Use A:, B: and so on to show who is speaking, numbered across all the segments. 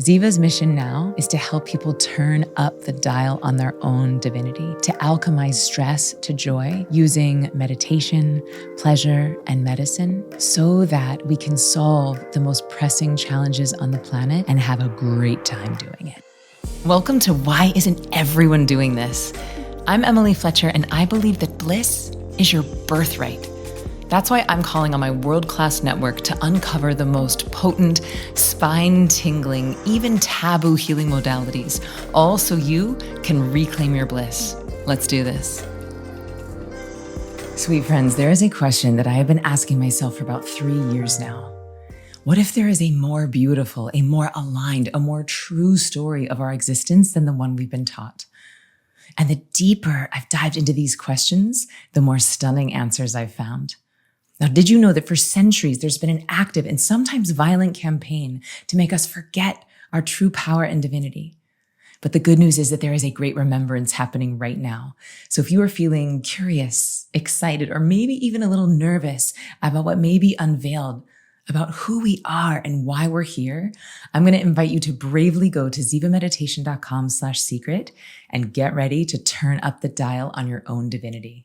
A: Ziva's mission now is to help people turn up the dial on their own divinity, to alchemize stress to joy using meditation, pleasure, and medicine so that we can solve the most pressing challenges on the planet and have a great time doing it. Welcome to Why Isn't Everyone Doing This? I'm Emily Fletcher, and I believe that bliss is your birthright. That's why I'm calling on my world-class network to uncover the most potent, spine-tingling, even taboo healing modalities, all so you can reclaim your bliss. Let's do this. Sweet friends, there is a question that I have been asking myself for about 3 years now. What if there is a more beautiful, a more aligned, a more true story of our existence than the one we've been taught? And the deeper I've dived into these questions, the more stunning answers I've found. Now, did you know that for centuries, there's been an active and sometimes violent campaign to make us forget our true power and divinity? But the good news is that there is a great remembrance happening right now. So if you are feeling curious, excited, or maybe even a little nervous about what may be unveiled, about who we are and why we're here, I'm going to invite you to bravely go to zivameditation.com/secret and get ready to turn up the dial on your own divinity.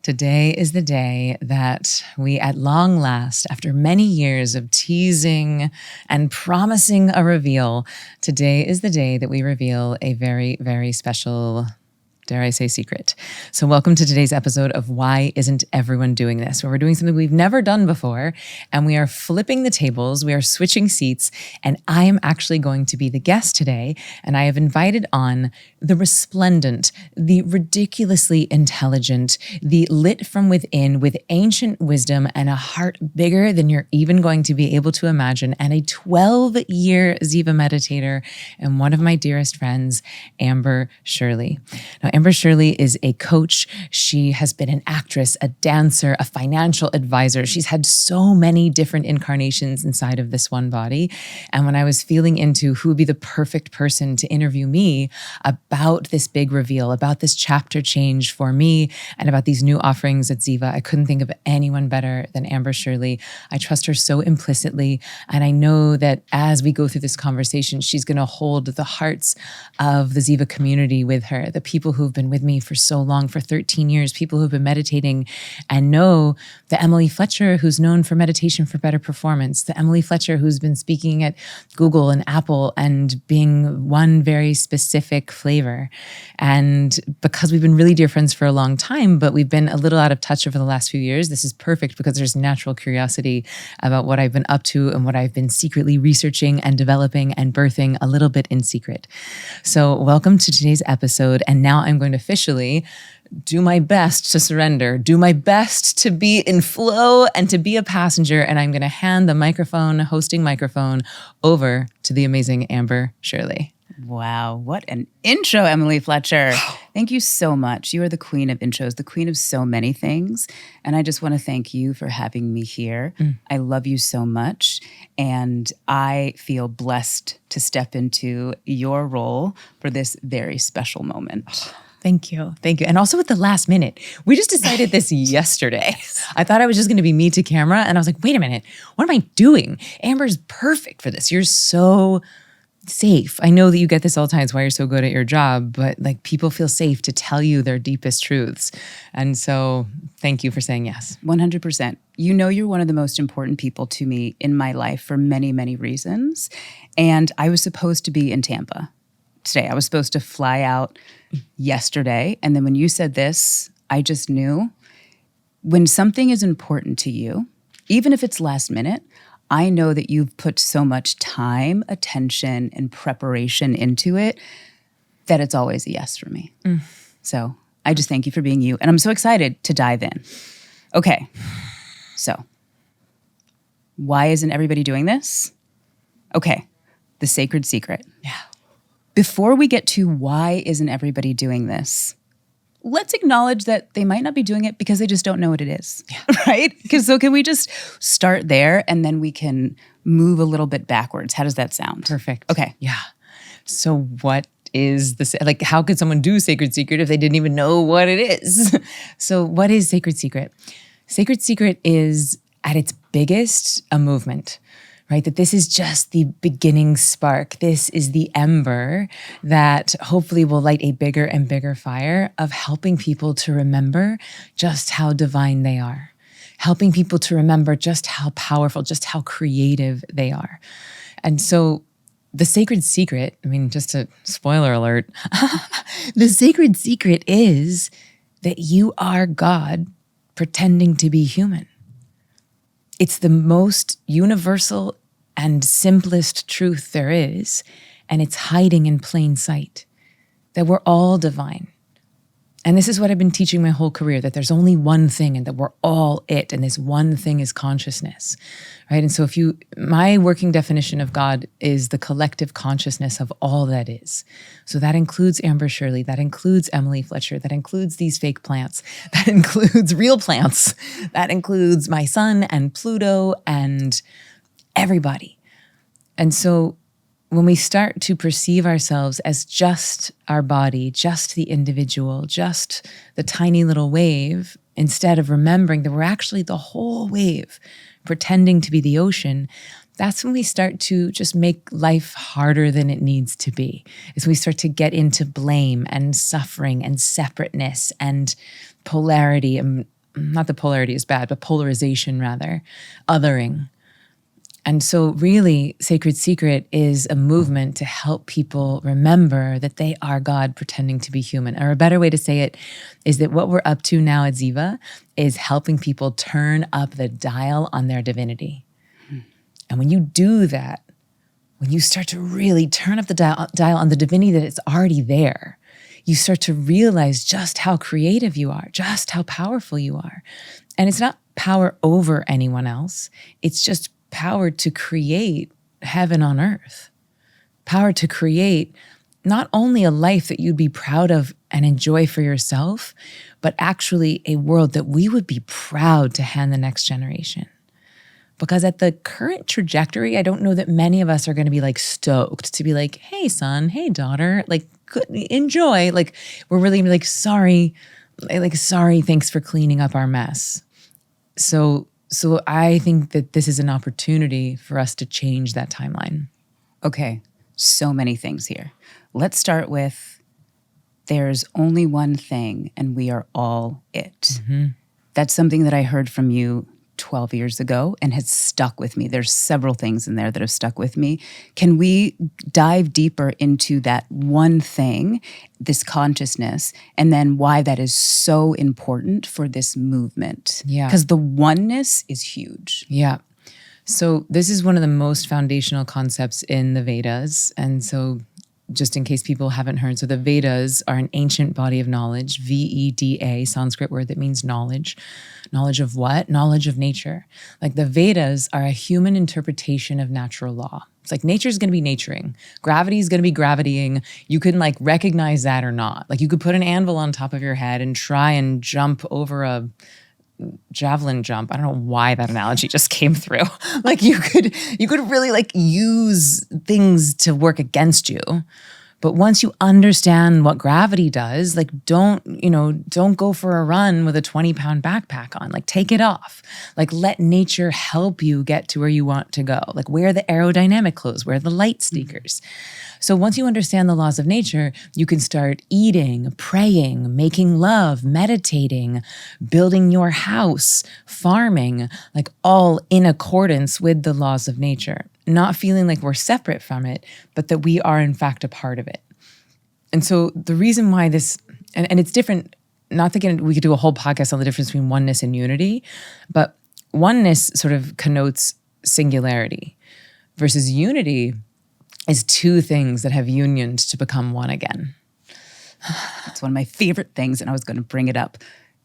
A: Today is the day that we, at long last, after many years of teasing and promising a reveal, today is the day that we reveal a very, very special, dare I say, secret. So welcome to today's episode of Why Isn't Everyone Doing This? Where we're doing something we've never done before, and we are flipping the tables, we are switching seats, and I am actually going to be the guest today, and I have invited on the resplendent, the ridiculously intelligent, the lit from within with ancient wisdom and a heart bigger than you're even going to be able to imagine, and a 12-year Ziva meditator, and one of my dearest friends, Shirley. Now, Shirley is a coach. She has been an actress, a dancer, a financial advisor. She's had so many different incarnations inside of this one body. And when I was feeling into who would be the perfect person to interview me about this big reveal, about this chapter change for me, and about these new offerings at Ziva, I couldn't think of anyone better than Shirley. I trust her so implicitly. And I know that as we go through this conversation, she's going to hold the hearts of the Ziva community with her, the people who've been with me for so long, for 13 years, people who've been meditating and know the Emily Fletcher who's known for meditation for better performance, the Emily Fletcher who's been speaking at Google and Apple and being one very specific flavor. And because we've been really dear friends for a long time, but we've been a little out of touch over the last few years, this is perfect because there's natural curiosity about what I've been up to and what I've been secretly researching and developing and birthing a little bit in secret. So welcome to today's episode. And now I'm going to officially do my best to surrender, do my best to be in flow and to be a passenger. And I'm going to hand the hosting microphone over to the amazing Shirley.
B: Wow, what an intro, Emily Fletcher. Thank you so much. You are the queen of intros, the queen of so many things. And I just want to thank you for having me here. I love you so much. And I feel blessed to step into your role for this very special moment.
A: Thank you. Thank you. And also at the last minute, we just decided this yesterday. I thought I was just going to be me to camera. And I was like, wait a minute, what am I doing? Amber's perfect for this. You're so safe. I know that you get this all the time. It's why you're so good at your job, but like people feel safe to tell you their deepest truths. And so thank you for saying yes.
B: 100%. You know, you're one of the most important people to me in my life for many, many reasons. And I was supposed to be in Tampa today. I was supposed to fly out yesterday. And then when you said this, I just knew when something is important to you, even if it's last minute, I know that you've put so much time, attention, and preparation into it that it's always a yes for me. So I just thank you for being you. And I'm so excited to dive in. Okay, so why isn't everybody doing this? Okay, the sacred secret.
A: Yeah.
B: Before we get to why isn't everybody doing this, let's acknowledge that they might not be doing it because they just don't know what it is, right? So can we just start there and then we can move a little bit backwards? How does that sound?
A: Perfect.
B: Okay.
A: Yeah. So what is like, how could someone do Sacred Secret if they didn't even know what it is? So what is Sacred Secret? Sacred Secret is at its biggest a movement. right? That this is just the beginning spark. This is the ember that hopefully will light a bigger and bigger fire of helping people to remember just how divine they are, helping people to remember just how powerful, just how creative they are. And so the sacred secret, I mean, just a spoiler alert, the sacred secret is that you are God pretending to be human. It's the most universal and simplest truth there is, and it's hiding in plain sight, that we're all divine. And this is what I've been teaching my whole career, that there's only one thing and that we're all it, and this one thing is consciousness, right? And so my working definition of God is the collective consciousness of all that is. So that includes Amber Shirley, that includes Emily Fletcher, that includes these fake plants, that includes real plants, that includes my sun and Pluto and everybody. And so when we start to perceive ourselves as just our body, just the individual, just the tiny little wave, instead of remembering that we're actually the whole wave, pretending to be the ocean, that's when we start to just make life harder than it needs to be. Is we start to get into blame and suffering and separateness and polarity. Not that polarity is bad, but polarization rather, othering. And so really, Sacred Secret is a movement to help people remember that they are God pretending to be human. Or a better way to say it is that what we're up to now at Ziva is helping people turn up the dial on their divinity. And when you do that, when you start to really turn up the dial on the divinity that is already there, you start to realize just how creative you are, just how powerful you are. And it's not power over anyone else. It's just power to create heaven on earth, power to create not only a life that you'd be proud of and enjoy for yourself, but actually a world that we would be proud to hand the next generation. Because at the current trajectory, I don't know that many of us are going to be like stoked to be like, hey, son, hey, daughter, like, enjoy. Like, we're really gonna be like, sorry, thanks for cleaning up our mess. So I think that this is an opportunity for us to change that timeline.
B: Okay, so many things here. Let's start with there's only one thing and we are all it. Mm-hmm. That's something that I heard from you 12 years ago and has stuck with me. There's several things in there that have stuck with me. Can we dive deeper into that one thing, this consciousness, and then why that is so important for this movement?
A: Yeah.
B: Because the oneness is huge.
A: Yeah. So this is one of the most foundational concepts in the Vedas. And so just in case people haven't heard, so the Vedas are an ancient body of knowledge, Veda, Sanskrit word that means knowledge. Knowledge of what? Knowledge of nature. Like the Vedas are a human interpretation of natural law. It's like nature's going to be naturing. Gravity is going to be gravitying. You can like recognize that or not. Like you could put an anvil on top of your head and try and jump over a javelin jump. I don't know why that analogy just came through. Like you could really like use things to work against you. But once you understand what gravity does, like don't go for a run with a 20-pound backpack on. Like take it off. Like let nature help you get to where you want to go. Like wear the aerodynamic clothes, wear the light sneakers. So once you understand the laws of nature, you can start eating, praying, making love, meditating, building your house, farming, like all in accordance with the laws of nature. Not feeling like we're separate from it, but that we are in fact a part of it. And so the reason why this, and it's different, not that we could do a whole podcast on the difference between oneness and unity, but oneness sort of connotes singularity versus unity is two things that have unioned to become one again.
B: It's one of my favorite things, and I was going to bring it up.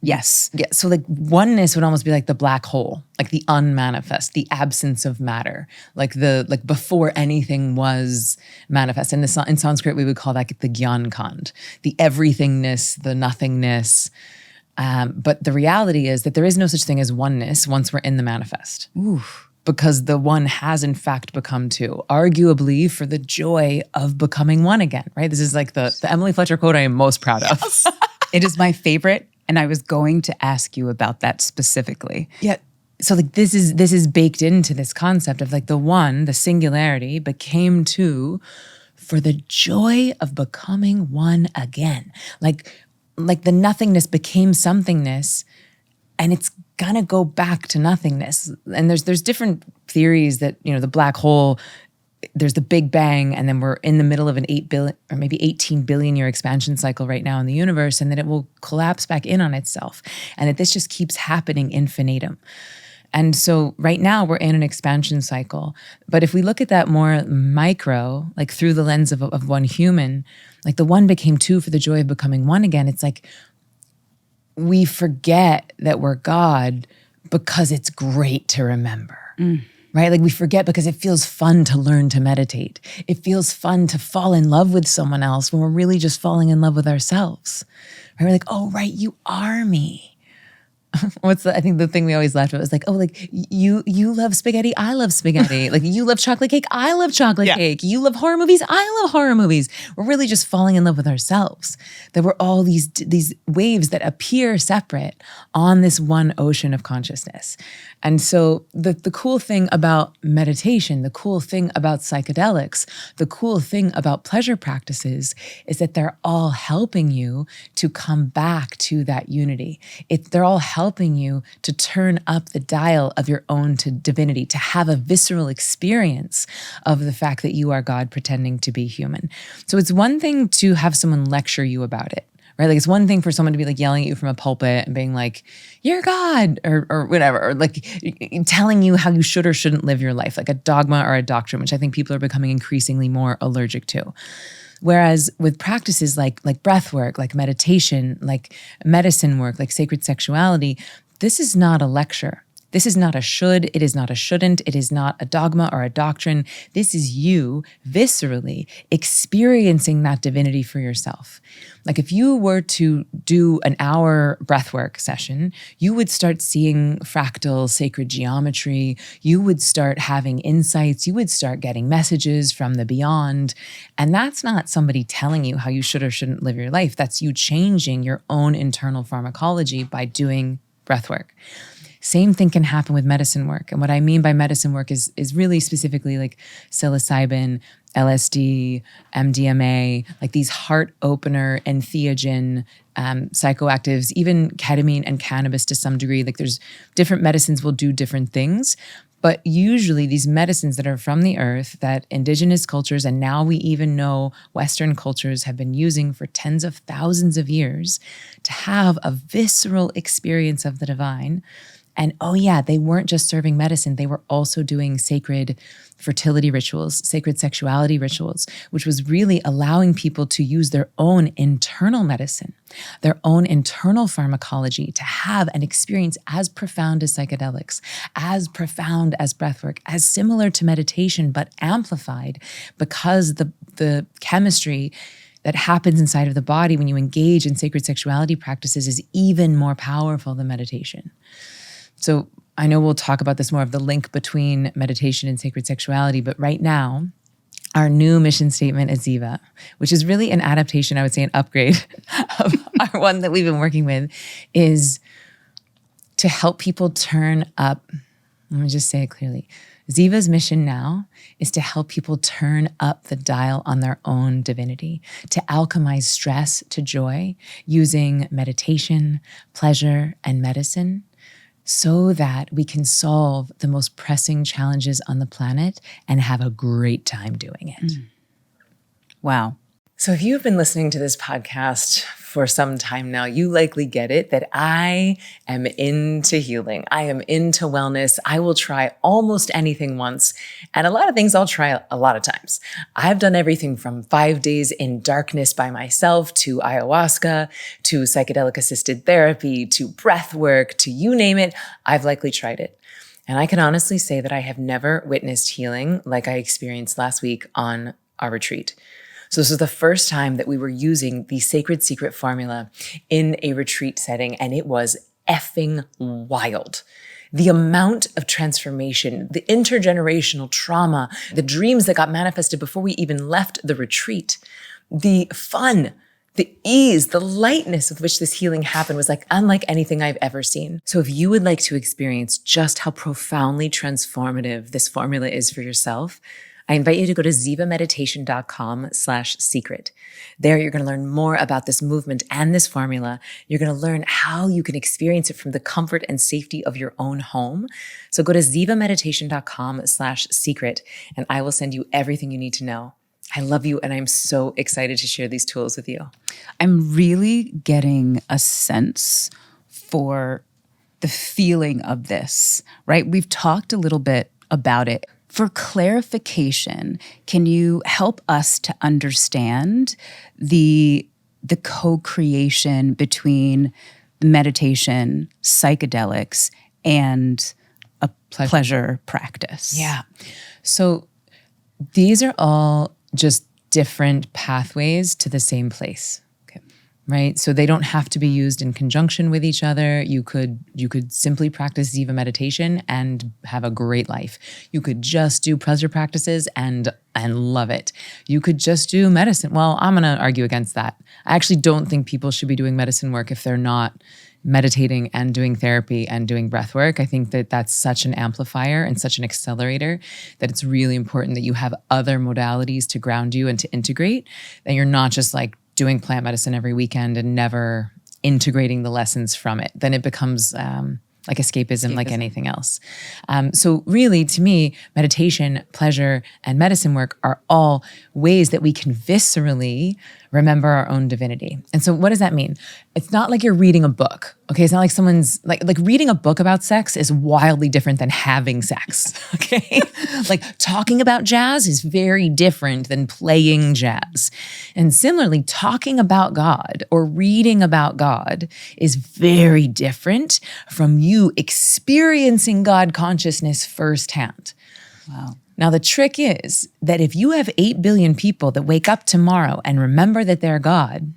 B: Yes.
A: Yeah. So like oneness would almost be like the black hole, like the unmanifest, the absence of matter, like before anything was manifest. In Sanskrit, we would call that the Gyan Kand, the everythingness, the nothingness. But the reality is that there is no such thing as oneness once we're in the manifest. Oof. Because the one has in fact become two, arguably for the joy of becoming one again, right? This is like the Emily Fletcher quote I am most proud of.
B: Yes. It is my favorite. And I was going to ask you about that specifically.
A: Yeah. So like this is baked into this concept of like the one, the singularity became two for the joy of becoming one again. Like the nothingness became somethingness, and it's gonna go back to nothingness. And there's different theories that, the black hole, there's the Big Bang, and then we're in the middle of an 8 billion or maybe 18 billion year expansion cycle right now in the universe, and that it will collapse back in on itself. And that this just keeps happening infinitum. And so right now we're in an expansion cycle. But if we look at that more micro, like through the lens of one human, like the one became two for the joy of becoming one again, it's like we forget that we're God because it's great to remember, right? Like we forget because it feels fun to learn to meditate. It feels fun to fall in love with someone else when we're really just falling in love with ourselves, right? We're like, oh, right, you are me. I think the thing we always laughed at was like, oh, like you love spaghetti, I love spaghetti. Like you love chocolate cake, I love chocolate cake. You love horror movies, I love horror movies. We're really just falling in love with ourselves. That we're all these waves that appear separate on this one ocean of consciousness. And so the cool thing about meditation, the cool thing about psychedelics, the cool thing about pleasure practices is that they're all helping you to come back to that unity. They're all helping you to turn up the dial of your own to divinity, to have a visceral experience of the fact that you are God pretending to be human. So it's one thing to have someone lecture you about it, right? Like it's one thing for someone to be like yelling at you from a pulpit and being like, you're God, or whatever, or like telling you how you should or shouldn't live your life, like a dogma or a doctrine, which I think people are becoming increasingly more allergic to. Whereas with practices like breath work, like meditation, like medicine work, like sacred sexuality, this is not a lecture. This is not a should, it is not a shouldn't, it is not a dogma or a doctrine. This is you viscerally experiencing that divinity for yourself. Like if you were to do an hour breathwork session, you would start seeing fractal sacred geometry, you would start having insights, you would start getting messages from the beyond. And that's not somebody telling you how you should or shouldn't live your life. That's you changing your own internal pharmacology by doing breathwork. Same thing can happen with medicine work. And what I mean by medicine work is really specifically like psilocybin, LSD, MDMA, like these heart opener, entheogen, psychoactives, even ketamine and cannabis to some degree. Like there's different medicines will do different things. But usually these medicines that are from the earth that indigenous cultures, and now we even know Western cultures have been using for tens of thousands of years to have a visceral experience of the divine. And oh yeah, they weren't just serving medicine, they were also doing sacred fertility rituals, sacred sexuality rituals, which was really allowing people to use their own internal medicine, their own internal pharmacology to have an experience as profound as psychedelics, as profound as breathwork, as similar to meditation, but amplified because the chemistry that happens inside of the body when you engage in sacred sexuality practices is even more powerful than meditation. So I know we'll talk about this more of the link between meditation and sacred sexuality, but right now, our new mission statement at Ziva, which is really an adaptation, I would say an upgrade of our one that we've been working with, is to help people turn up. Let me just say it clearly. Ziva's mission now is to help people turn up the dial on their own divinity, to alchemize stress to joy using meditation, pleasure, and medicine, so that we can solve the most pressing challenges on the planet and have a great time doing it.
B: Wow.
A: So if you've been listening to this podcast for some time now, you likely get it that I am into healing. I am into wellness. I will try almost anything once. And a lot of things I'll try a lot of times. I've done everything from 5 days in darkness by myself to ayahuasca, to psychedelic assisted therapy, to breath work, to you name it. I've likely tried it. And I can honestly say that I have never witnessed healing like I experienced last week on our retreat. So this was the first time that we were using the sacred secret formula in a retreat setting, and it was effing wild. The amount of transformation, the intergenerational trauma, the dreams that got manifested before we even left the retreat, the fun The ease, the lightness with which this healing happened was like unlike anything I've ever seen. So if you would like to experience just how profoundly transformative this formula is for yourself, I invite you to go to zivameditation.com/secret. There, you're going to learn more about this movement and this formula. You're going to learn how you can experience it from the comfort and safety of your own home. So go to zivameditation.com/secret, and I will send you everything you need to know. I love you, and I'm so excited to share these tools with you.
B: I'm really getting a sense for the feeling of this, right? We've talked a little bit about it. For clarification, can you help us to understand the co-creation between meditation, psychedelics, and a pleasure practice?
A: Yeah. So these are all just different pathways to the same place. Right? So they don't have to be used in conjunction with each other. You could simply practice Ziva meditation and have a great life. You could just do pleasure practices and love it. You could just do medicine. Well, I'm going to argue against that. I actually don't think people should be doing medicine work if they're not meditating and doing therapy and doing breath work. I think that that's such an amplifier and such an accelerator that it's really important that you have other modalities to ground you and to integrate, that you're not just like doing plant medicine every weekend and never integrating the lessons from it. Then it becomes like escapism, like anything else. So really, to me, meditation, pleasure, and medicine work are all ways that we can viscerally remember our own divinity. And so what does that mean? It's not like you're reading a book, okay? It's not like someone's, like reading a book about sex is wildly different than having sex, okay? Like talking about jazz is very different than playing jazz. And similarly, talking about God or reading about God is very different from you experiencing God consciousness firsthand.
B: Wow.
A: Now, the trick is that if you have 8 billion people that wake up tomorrow and remember that they're God,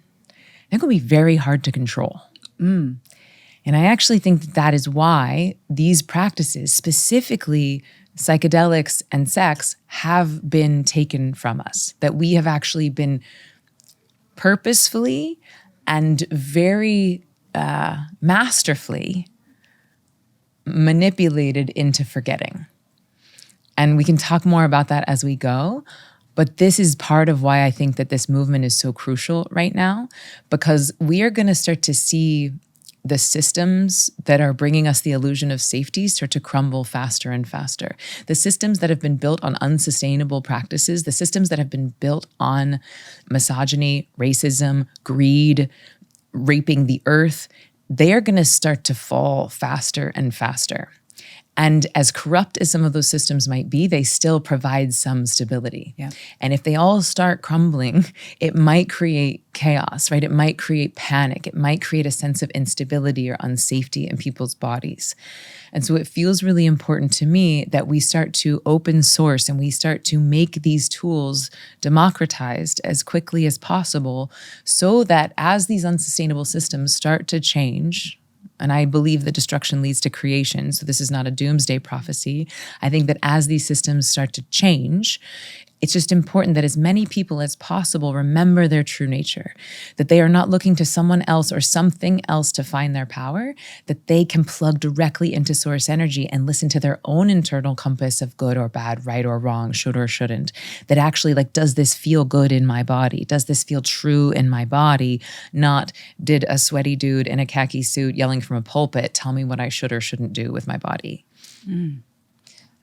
A: they're going to be very hard to control. And I actually think that that is why these practices, specifically psychedelics and sex, have been taken from us, that we have actually been purposefully and very masterfully manipulated into forgetting. And we can talk more about that as we go. But this is part of why I think that this movement is so crucial right now, because we are going to start to see the systems that are bringing us the illusion of safety start to crumble faster and faster. The systems that have been built on unsustainable practices, the systems that have been built on misogyny, racism, greed, raping the earth, they are going to start to fall faster and faster. And as corrupt as some of those systems might be, they still provide some stability.
B: Yeah.
A: And if they all start crumbling, it might create chaos, right? It might create panic. It might create a sense of instability or unsafety in people's bodies. And so it feels really important to me that we start to open source and we start to make these tools democratized as quickly as possible so that as these unsustainable systems start to change, and I believe that destruction leads to creation, so this is not a doomsday prophecy. I think that as these systems start to change, it's just important that as many people as possible remember their true nature, that they are not looking to someone else or something else to find their power, that they can plug directly into source energy and listen to their own internal compass of good or bad, right or wrong, should or shouldn't, that actually like, does this feel good in my body? Does this feel true in my body? Not did a sweaty dude in a khaki suit yelling from a pulpit tell me what I should or shouldn't do with my body.
B: I'm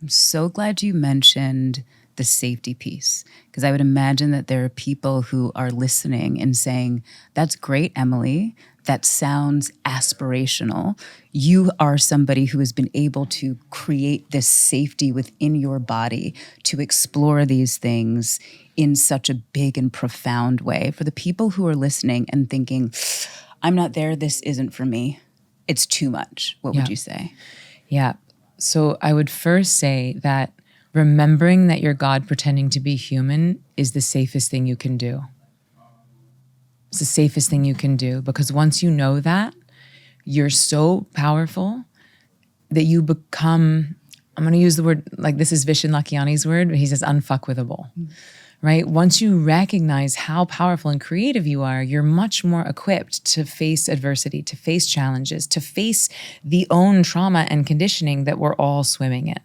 B: so glad you mentioned the safety piece, because I would imagine that there are people who are listening and saying, that's great, Emily. That sounds aspirational. You are somebody who has been able to create this safety within your body to explore these things in such a big and profound way. For the people who are listening and thinking, I'm not there, this isn't for me, it's too much, what would you say?
A: Yeah. So I would first say that remembering that you're God pretending to be human is the safest thing you can do. It's the safest thing you can do, because once you know that, you're so powerful that you become, I'm going to use the word, like this is Vishen Lakhiani's word, he says unfuckwithable, right? Once you recognize how powerful and creative you are, you're much more equipped to face adversity, to face challenges, to face the own trauma and conditioning that we're all swimming in.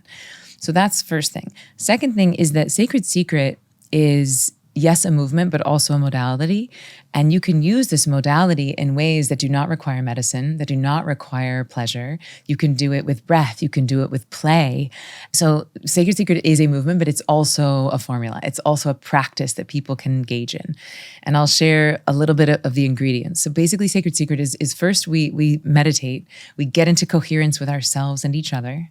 A: So that's the first thing. Second thing is that Sacred Secret is, yes, a movement, but also a modality. And you can use this modality in ways that do not require medicine, that do not require pleasure. You can do it with breath. You can do it with play. So Sacred Secret is a movement, but it's also a formula. It's also a practice that people can engage in. And I'll share a little bit of the ingredients. So basically, Sacred Secret is first we meditate. We get into coherence with ourselves and each other.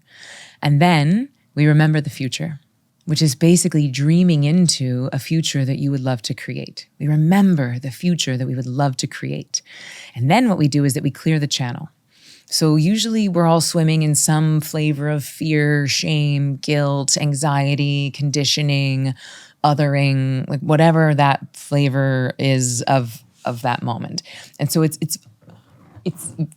A: And then we remember the future, which is basically dreaming into a future that you would love to create. We remember the future that we would love to create. And then what we do is that we clear the channel. So usually we're all swimming in some flavor of fear, shame, guilt, anxiety, conditioning, othering, like whatever that flavor is of that moment. And so it's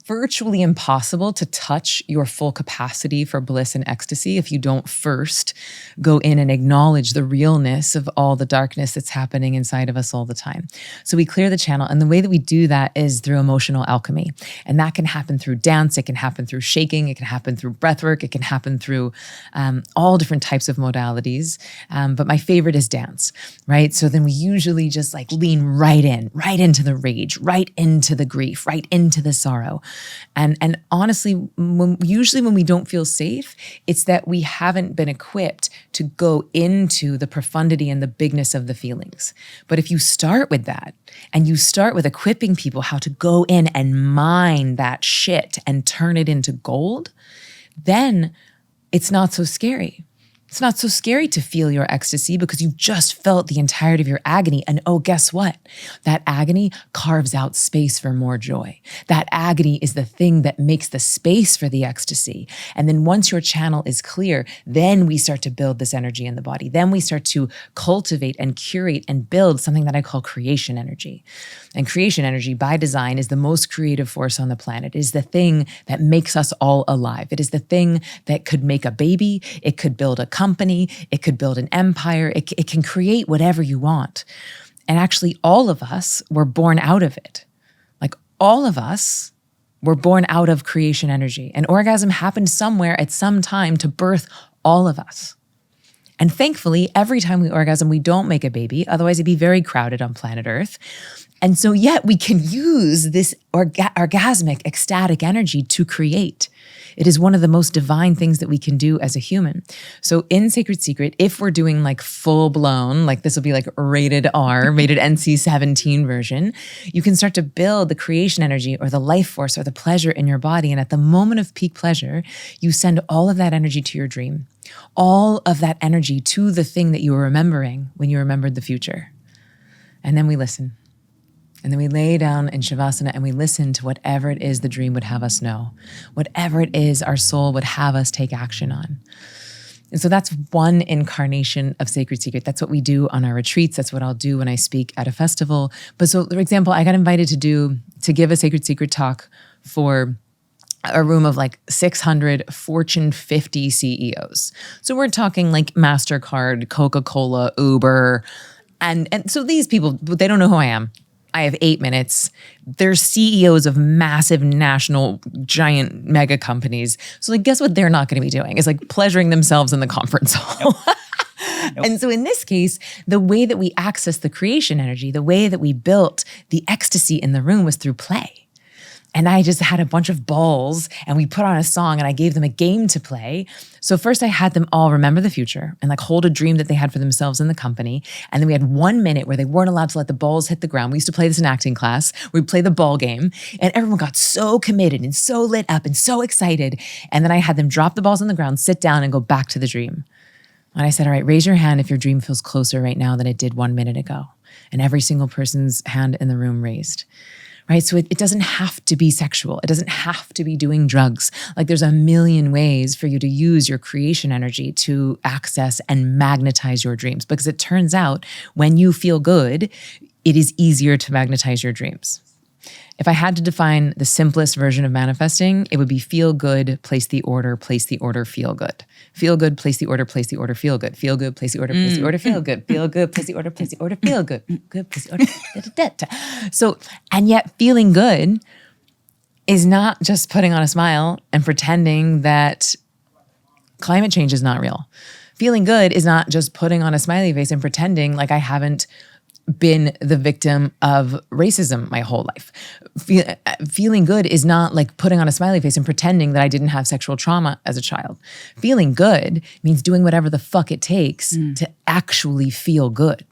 A: virtually impossible to touch your full capacity for bliss and ecstasy if you don't first go in and acknowledge the realness of all the darkness that's happening inside of us all the time. So we clear the channel. And the way that we do that is through emotional alchemy. And that can happen through dance. It can happen through shaking. It can happen through breath work. It can happen through all different types of modalities. But my favorite is dance, right? So then we usually just like lean right into the rage, right into the grief, right into the sorrow. And honestly, usually when we don't feel safe, it's that we haven't been equipped to go into the profundity and the bigness of the feelings. But if you start with that, and you start with equipping people how to go in and mine that shit and turn it into gold, then it's not so scary. It's not so scary to feel your ecstasy because you've just felt the entirety of your agony. And oh, guess what? That agony carves out space for more joy. That agony is the thing that makes the space for the ecstasy. And then once your channel is clear, then we start to build this energy in the body. Then we start to cultivate and curate and build something that I call creation energy. And creation energy by design is the most creative force on the planet. It is the thing that makes us all alive. It is the thing that could make a baby. It could build a company. It could build an empire. It can create whatever you want. And actually, all of us were born out of it. Like all of us were born out of creation energy. And orgasm happened somewhere at some time to birth all of us. And thankfully, every time we orgasm, we don't make a baby. Otherwise, it'd be very crowded on planet Earth. And so yet we can use this orgasmic, ecstatic energy to create. It is one of the most divine things that we can do as a human. So in Sacred Secret, if we're doing like full blown, like this will be like rated R, rated NC-17 version, you can start to build the creation energy or the life force or the pleasure in your body. And at the moment of peak pleasure, you send all of that energy to your dream, all of that energy to the thing that you were remembering when you remembered the future. And then we listen. And then we lay down in Shavasana and we listen to whatever it is the dream would have us know, whatever it is our soul would have us take action on. And so that's one incarnation of Sacred Secret. That's what we do on our retreats. That's what I'll do when I speak at a festival. But so, for example, I got invited to give a Sacred Secret talk for a room of like 600 Fortune 50 CEOs. So we're talking like MasterCard, Coca-Cola, Uber. And so these people, they don't know who I am. I have 8 minutes. They're CEOs of massive national giant mega companies. So like, guess what they're not going to be doing? Is like pleasuring themselves in the conference hall. Nope. And so in this case, the way that we access the creation energy, the way that we built the ecstasy in the room was through play. And I just had a bunch of balls and we put on a song and I gave them a game to play. So first I had them all remember the future and like hold a dream that they had for themselves in the company. And then we had 1 minute where they weren't allowed to let the balls hit the ground. We used to play this in acting class. We'd play the ball game and everyone got so committed and so lit up and so excited. And then I had them drop the balls on the ground, sit down and go back to the dream. And I said, all right, raise your hand if your dream feels closer right now than it did 1 minute ago. And every single person's hand in the room raised. Right? So it doesn't have to be sexual. It doesn't have to be doing drugs. Like there's a million ways for you to use your creation energy to access and magnetize your dreams. Because it turns out when you feel good, it is easier to magnetize your dreams. If I had to define the simplest version of manifesting, it would be feel good, place the order, feel good. Feel good, place the order, feel good. Feel good, place the order, feel good. Feel good, place the order, feel good. Good, place the order. So, and yet feeling good is not just putting on a smile and pretending that climate change is not real. Feeling good is not just putting on a smiley face and pretending like I haven't been the victim of racism my whole life. Feeling good is not like putting on a smiley face and pretending that I didn't have sexual trauma as a child. Feeling good means doing whatever the fuck it takes to actually feel good.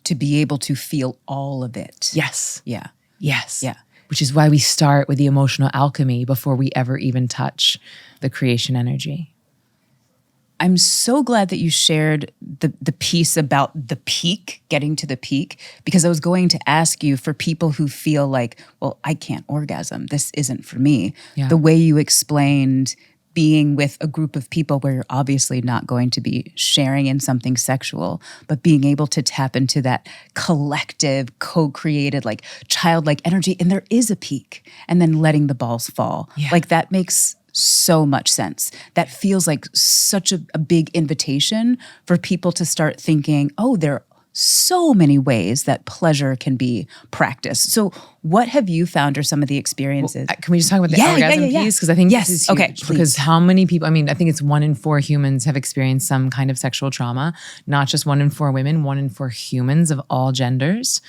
B: To be able to feel all of it.
A: Yes.
B: Yeah.
A: Yes.
B: Yeah.
A: Which is why we start with the emotional alchemy before we ever even touch the creation energy.
B: I'm so glad that you shared the piece about the peak, getting to the peak, because I was going to ask you, for people who feel like, well, I can't orgasm, this isn't for me.
A: Yeah.
B: The way you explained being with a group of people where you're obviously not going to be sharing in something sexual, but being able to tap into that collective, co-created, like childlike energy, and there is a peak, and then letting the balls fall.
A: Yeah.
B: Like that makes so much sense. That feels like such a big invitation for people to start thinking, oh, there are so many ways that pleasure can be practiced. So what have you found are some of the experiences?
A: Can we just talk about the orgasm piece? Because I think this is huge.
B: Okay,
A: because how many people, I mean, I think it's 1 in 4 humans have experienced some kind of sexual trauma, not just 1 in 4 women, 1 in 4 humans of all genders.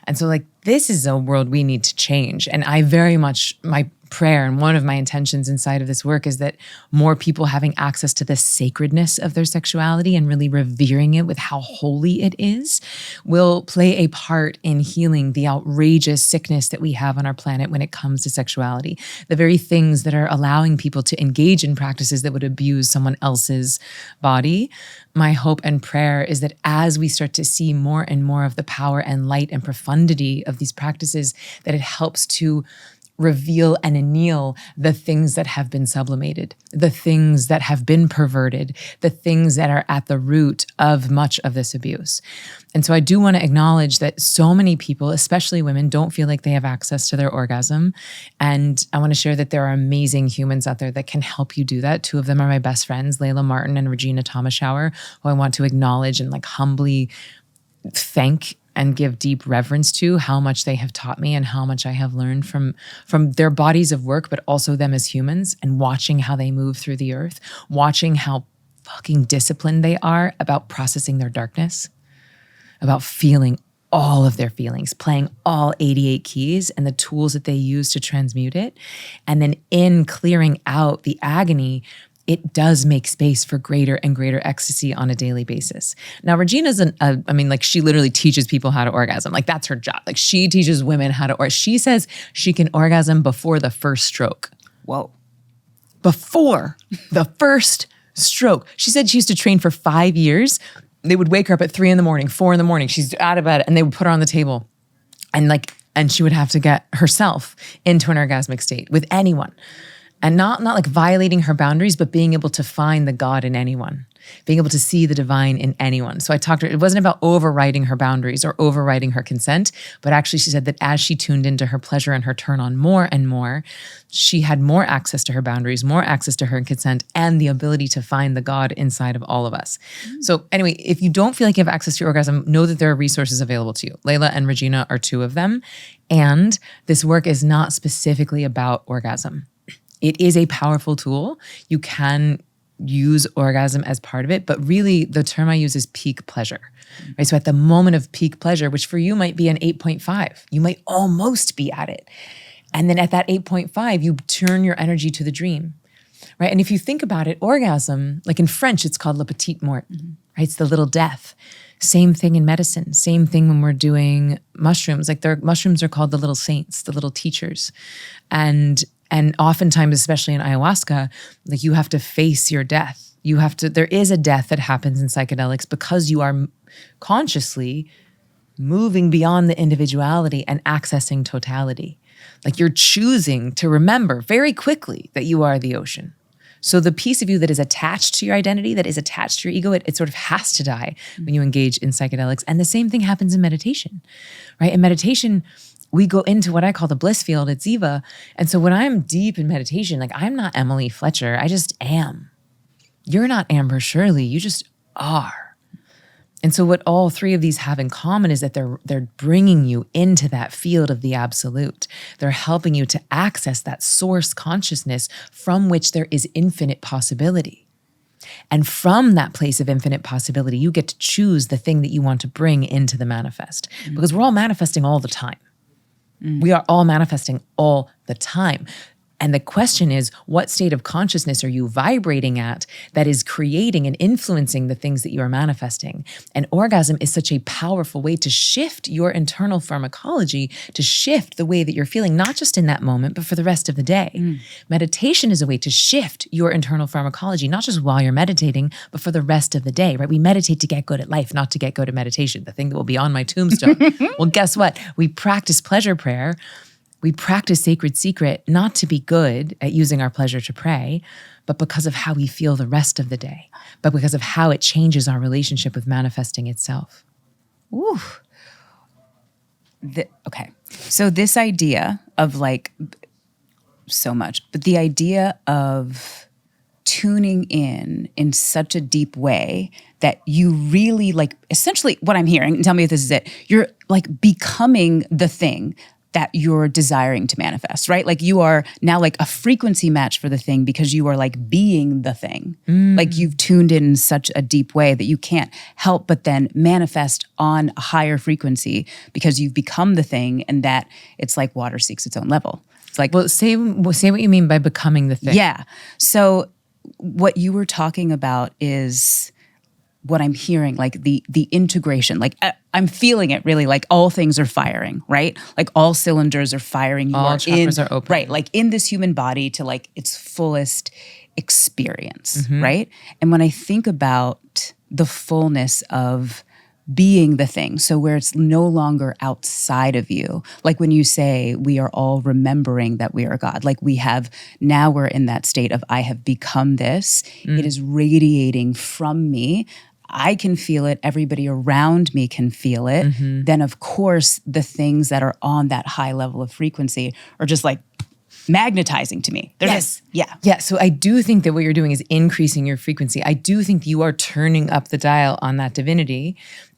A: And so like, this is a world we need to change. And I very much, my prayer and one of my intentions inside of this work is that more people having access to the sacredness of their sexuality and really revering it with how holy it is will play a part in healing the outrageous sickness that we have on our planet when it comes to sexuality. The very things that are allowing people to engage in practices that would abuse someone else's body. My hope and prayer is that as we start to see more and more of the power and light and profundity of these practices, that it helps to reveal and anneal the things that have been sublimated, the things that have been perverted, the things that are at the root of much of this abuse. And so I do want to acknowledge that so many people, especially women, don't feel like they have access to their orgasm. And I want to share that there are amazing humans out there that can help you do that. 2 of them are my best friends, Layla Martin and Regina Thomashower, who I want to acknowledge and like humbly thank and give deep reverence to how much they have taught me and how much I have learned from their bodies of work, but also them as humans, and watching how they move through the earth, watching how fucking disciplined they are about processing their darkness, about feeling all of their feelings, playing all 88 keys and the tools that they use to transmute it. And then in clearing out the agony, it does make space for greater and greater ecstasy on a daily basis. Now, Regina's she literally teaches people how to orgasm. Like that's her job. Like she teaches women how to, or she says she can orgasm before the first stroke.
B: Whoa.
A: Before the first stroke. She said she used to train for 5 years. They would wake her up at 3 a.m, 4 a.m. She's out of bed and they would put her on the table and she would have to get herself into an orgasmic state with anyone. And not like violating her boundaries, but being able to find the God in anyone, being able to see the divine in anyone. So I talked to her, it wasn't about overriding her boundaries or overriding her consent, but actually she said that as she tuned into her pleasure and her turn on more and more, she had more access to her boundaries, more access to her consent, and the ability to find the God inside of all of us. So anyway, if you don't feel like you have access to your orgasm, know that there are resources available to you. Layla and Regina are 2 of them. And this work is not specifically about orgasm. It is a powerful tool. You can use orgasm as part of it, but really the term I use is peak pleasure, right? So at the moment of peak pleasure, which for you might be an 8.5, you might almost be at it. And then at that 8.5, you turn your energy to the dream, right? And if you think about it, orgasm, like in French, it's called le petit mort, right? It's the little death. Same thing in medicine. Same thing when we're doing mushrooms. Like mushrooms are called the little saints, the little teachers. And oftentimes, especially in ayahuasca, like you have to face your death. There is a death that happens in psychedelics because you are consciously moving beyond the individuality and accessing totality. Like you're choosing to remember very quickly that you are the ocean. So the piece of you that is attached to your identity, that is attached to your ego, it sort of has to die when you engage in psychedelics. And the same thing happens in meditation, right? In meditation, we go into what I call the bliss field at Ziva. And so when I'm deep in meditation, like I'm not Emily Fletcher, I just am. You're not Amber Shirley, you just are. And so what all three of these have in common is that they're bringing you into that field of the absolute. They're helping you to access that source consciousness from which there is infinite possibility. And from that place of infinite possibility, you get to choose the thing that you want to bring into the manifest. Because we're all manifesting all the time. We are all manifesting all the time. And the question is, what state of consciousness are you vibrating at that is creating and influencing the things that you are manifesting? And orgasm is such a powerful way to shift your internal pharmacology, to shift the way that you're feeling, not just in that moment, but for the rest of the day. Meditation is a way to shift your internal pharmacology, not just while you're meditating, but for the rest of the day, right? We meditate to get good at life, not to get good at meditation, the thing that will be on my tombstone. Well, guess what? We practice pleasure prayer. We practice sacred secret not to be good at using our pleasure to pray, but because of how we feel the rest of the day, but because of how it changes our relationship with manifesting itself.
B: Ooh. Okay. So this idea of like so much, but the idea of tuning in such a deep way that you really like, essentially what I'm hearing, and tell me if this is it, you're like becoming the thing that you're desiring to manifest, right? Like you are now like a frequency match for the thing because you are like being the thing. Like you've tuned in such a deep way that you can't help but then manifest on a higher frequency because you've become the thing, and that it's like water seeks its own level. It's like,
A: well, say what you mean by becoming the thing.
B: Yeah. So what you were talking about is what I'm hearing, like the integration, like I'm feeling it really, like all things are firing, right? Like all cylinders are firing.
A: All chakras are open.
B: Right, like in this human body to like its fullest experience, right? And when I think about the fullness of being the thing, so where it's no longer outside of you, like when you say we are all remembering that we are God, like now we're in that state of I have become this, it is radiating from me, I can feel it, everybody around me can feel it, then of course the things that are on that high level of frequency are just like magnetizing to me. They're just,
A: Yeah, so I do think that what you're doing is increasing your frequency. I do think you are turning up the dial on that divinity.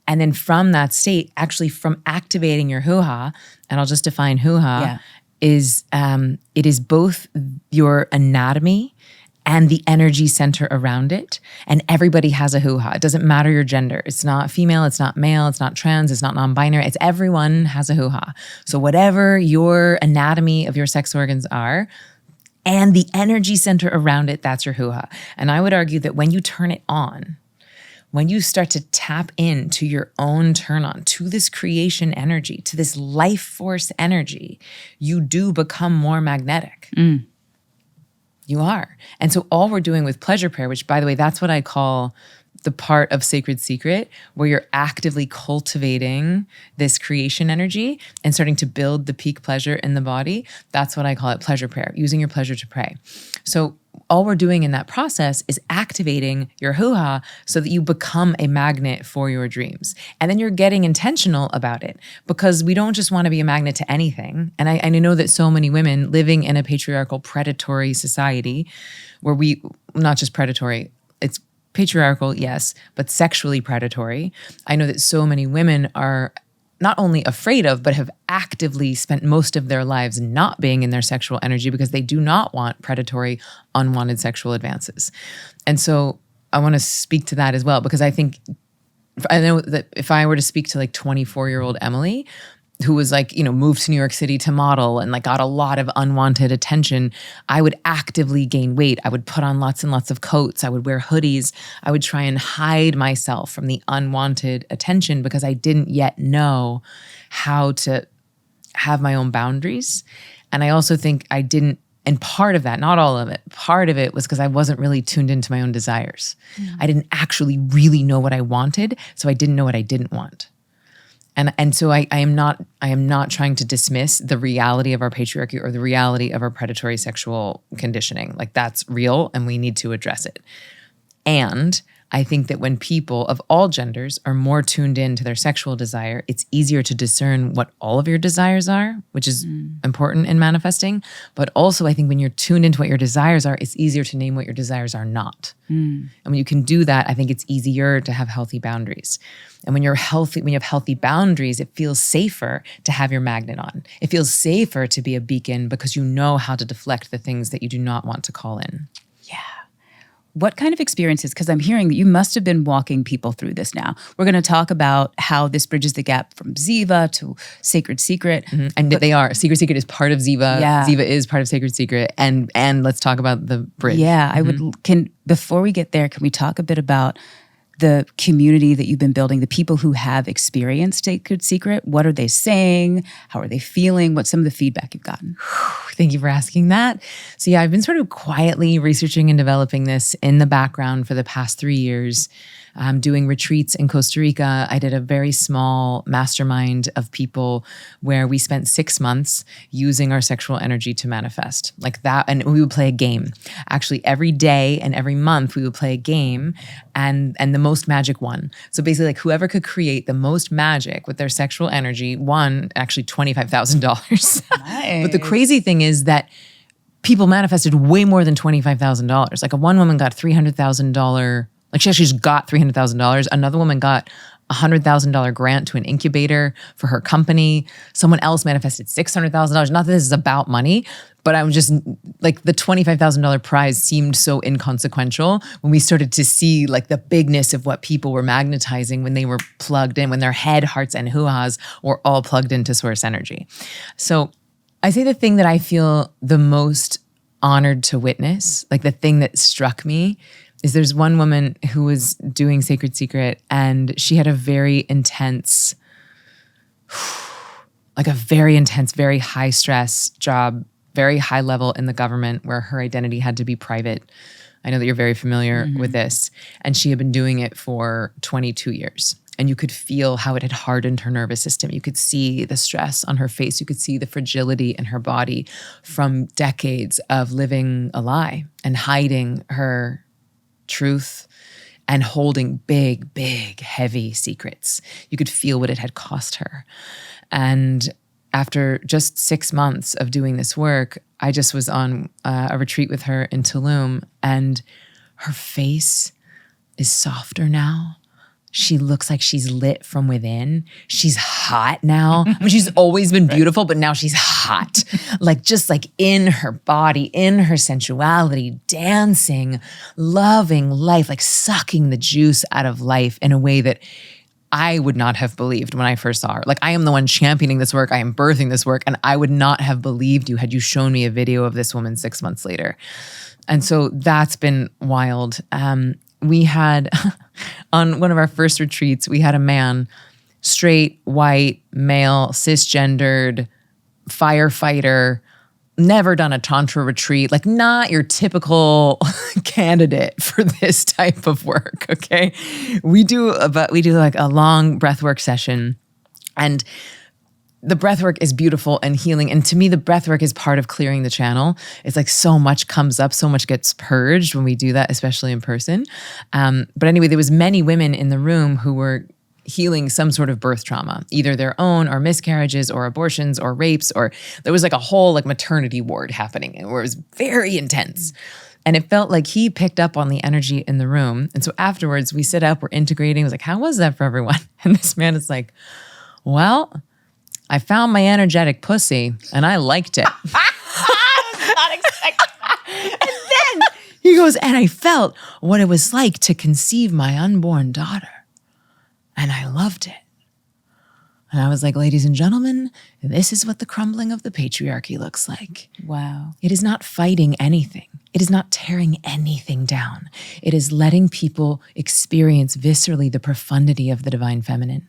A: And then from that state, actually from activating your hoo-ha, and I'll just define hoo-ha, is it is both your anatomy and the energy center around it. And everybody has a hoo-ha. It doesn't matter your gender. It's not female, it's not male, it's not trans, it's not non-binary. It's everyone has a hoo-ha. So whatever your anatomy of your sex organs are, and the energy center around it, that's your hoo-ha. And I would argue that when you turn it on, when you start to tap into your own turn on, to this creation energy, to this life force energy, you do become more magnetic. You are. And so all we're doing with pleasure prayer, which by the way, that's what I call the part of sacred secret, where you're actively cultivating this creation energy and starting to build the peak pleasure in the body. That's what I call it, pleasure prayer, using your pleasure to pray. So all we're doing in that process is activating your hoo-ha so that you become a magnet for your dreams. And then you're getting intentional about it, because we don't just want to be a magnet to anything. And I know that so many women living in a patriarchal, predatory society where not just predatory, it's patriarchal, yes, but sexually predatory. I know that so many women are not only afraid of, but have actively spent most of their lives not being in their sexual energy because they do not want predatory, unwanted sexual advances. And so I want to speak to that as well, because I know that if I were to speak to like 24-year-old Emily, who was like, moved to New York City to model and like got a lot of unwanted attention, I would actively gain weight. I would put on lots and lots of coats. I would wear hoodies. I would try and hide myself from the unwanted attention because I didn't yet know how to have my own boundaries. And I also think I didn't, and part of that, not all of it, part of it was because I wasn't really tuned into my own desires. I didn't actually really know what I wanted, so I didn't know what I didn't want. And so I am not trying to dismiss the reality of our patriarchy or the reality of our predatory sexual conditioning. Like that's real and we need to address it. And I think that when people of all genders are more tuned in to their sexual desire, it's easier to discern what all of your desires are, which is important in manifesting. But also, I think when you're tuned into what your desires are, it's easier to name what your desires are not. And when you can do that, I think it's easier to have healthy boundaries. And when you have healthy boundaries, it feels safer to have your magnet on. It feels safer to be a beacon because you know how to deflect the things that you do not want to call in.
B: Yeah. What kind of experiences, because I'm hearing that you must have been walking people through this now. We're going to talk about how this bridges the gap from Ziva to Sacred Secret.
A: And they are. Sacred Secret is part of Ziva.
B: Yeah.
A: Ziva is part of Sacred Secret. And let's talk about the bridge.
B: Yeah, before we get there, can we talk a bit about the community that you've been building, the people who have experienced Sacred Secret? What are they saying? How are they feeling? What's some of the feedback you've gotten?
A: Thank you for asking that. So yeah, I've been sort of quietly researching and developing this in the background for the past 3 years. Doing retreats in Costa Rica. I did a very small mastermind of people where we spent 6 months using our sexual energy to manifest like that. And we would play a game. Actually, every day and every month we would play a game and the most magic won. So basically like whoever could create the most magic with their sexual energy won actually $25,000.
B: Nice.
A: But the crazy thing is that people manifested way more than $25,000. Like one woman got $300,000. Like she actually just got $300,000. Another woman got a $100,000 grant to an incubator for her company. Someone else manifested $600,000. Not that this is about money, but I was just like the $25,000 prize seemed so inconsequential when we started to see like the bigness of what people were magnetizing when they were plugged in, when their head, hearts, and hoo-has were all plugged into source energy. So I say the thing that I feel the most honored to witness, like the thing that struck me, is there's one woman who was doing Sacred Secret and she had a very intense, very high stress job, very high level in the government where her identity had to be private. I know that you're very familiar with this. And she had been doing it for 22 years. And you could feel how it had hardened her nervous system. You could see the stress on her face. You could see the fragility in her body from decades of living a lie and hiding her truth and holding big, big, heavy secrets. You could feel what it had cost her. And after just 6 months of doing this work, I just was on a retreat with her in Tulum, and her face is softer now. She looks like she's lit from within. She's hot now. I mean, she's always been beautiful, but now she's hot. Like just like in her body, in her sensuality, dancing, loving life, like sucking the juice out of life in a way that I would not have believed when I first saw her. Like I am the one championing this work. I am birthing this work. And I would not have believed you had you shown me a video of this woman 6 months later. And so that's been wild. We had, on one of our first retreats, we had a man, straight, white, male, cisgendered, firefighter, never done a Tantra retreat, like not your typical candidate for this type of work, okay? We do like a long breathwork session, and the breathwork is beautiful and healing. And to me, the breathwork is part of clearing the channel. It's like so much comes up, so much gets purged when we do that, especially in person. But anyway, there was many women in the room who were healing some sort of birth trauma, either their own or miscarriages or abortions or rapes, or there was like a whole like maternity ward happening where it was very intense. And it felt like he picked up on the energy in the room. And so afterwards we sit up, we're integrating. I was like, how was that for everyone? And this man is like, well, I found my energetic pussy and I liked it.
B: I was not expecting that.
A: And then he goes, and I felt what it was like to conceive my unborn daughter. And I loved it. And I was like, ladies and gentlemen, this is what the crumbling of the patriarchy looks like.
B: Wow.
A: It is not fighting anything. It is not tearing anything down. It is letting people experience viscerally the profundity of the divine feminine.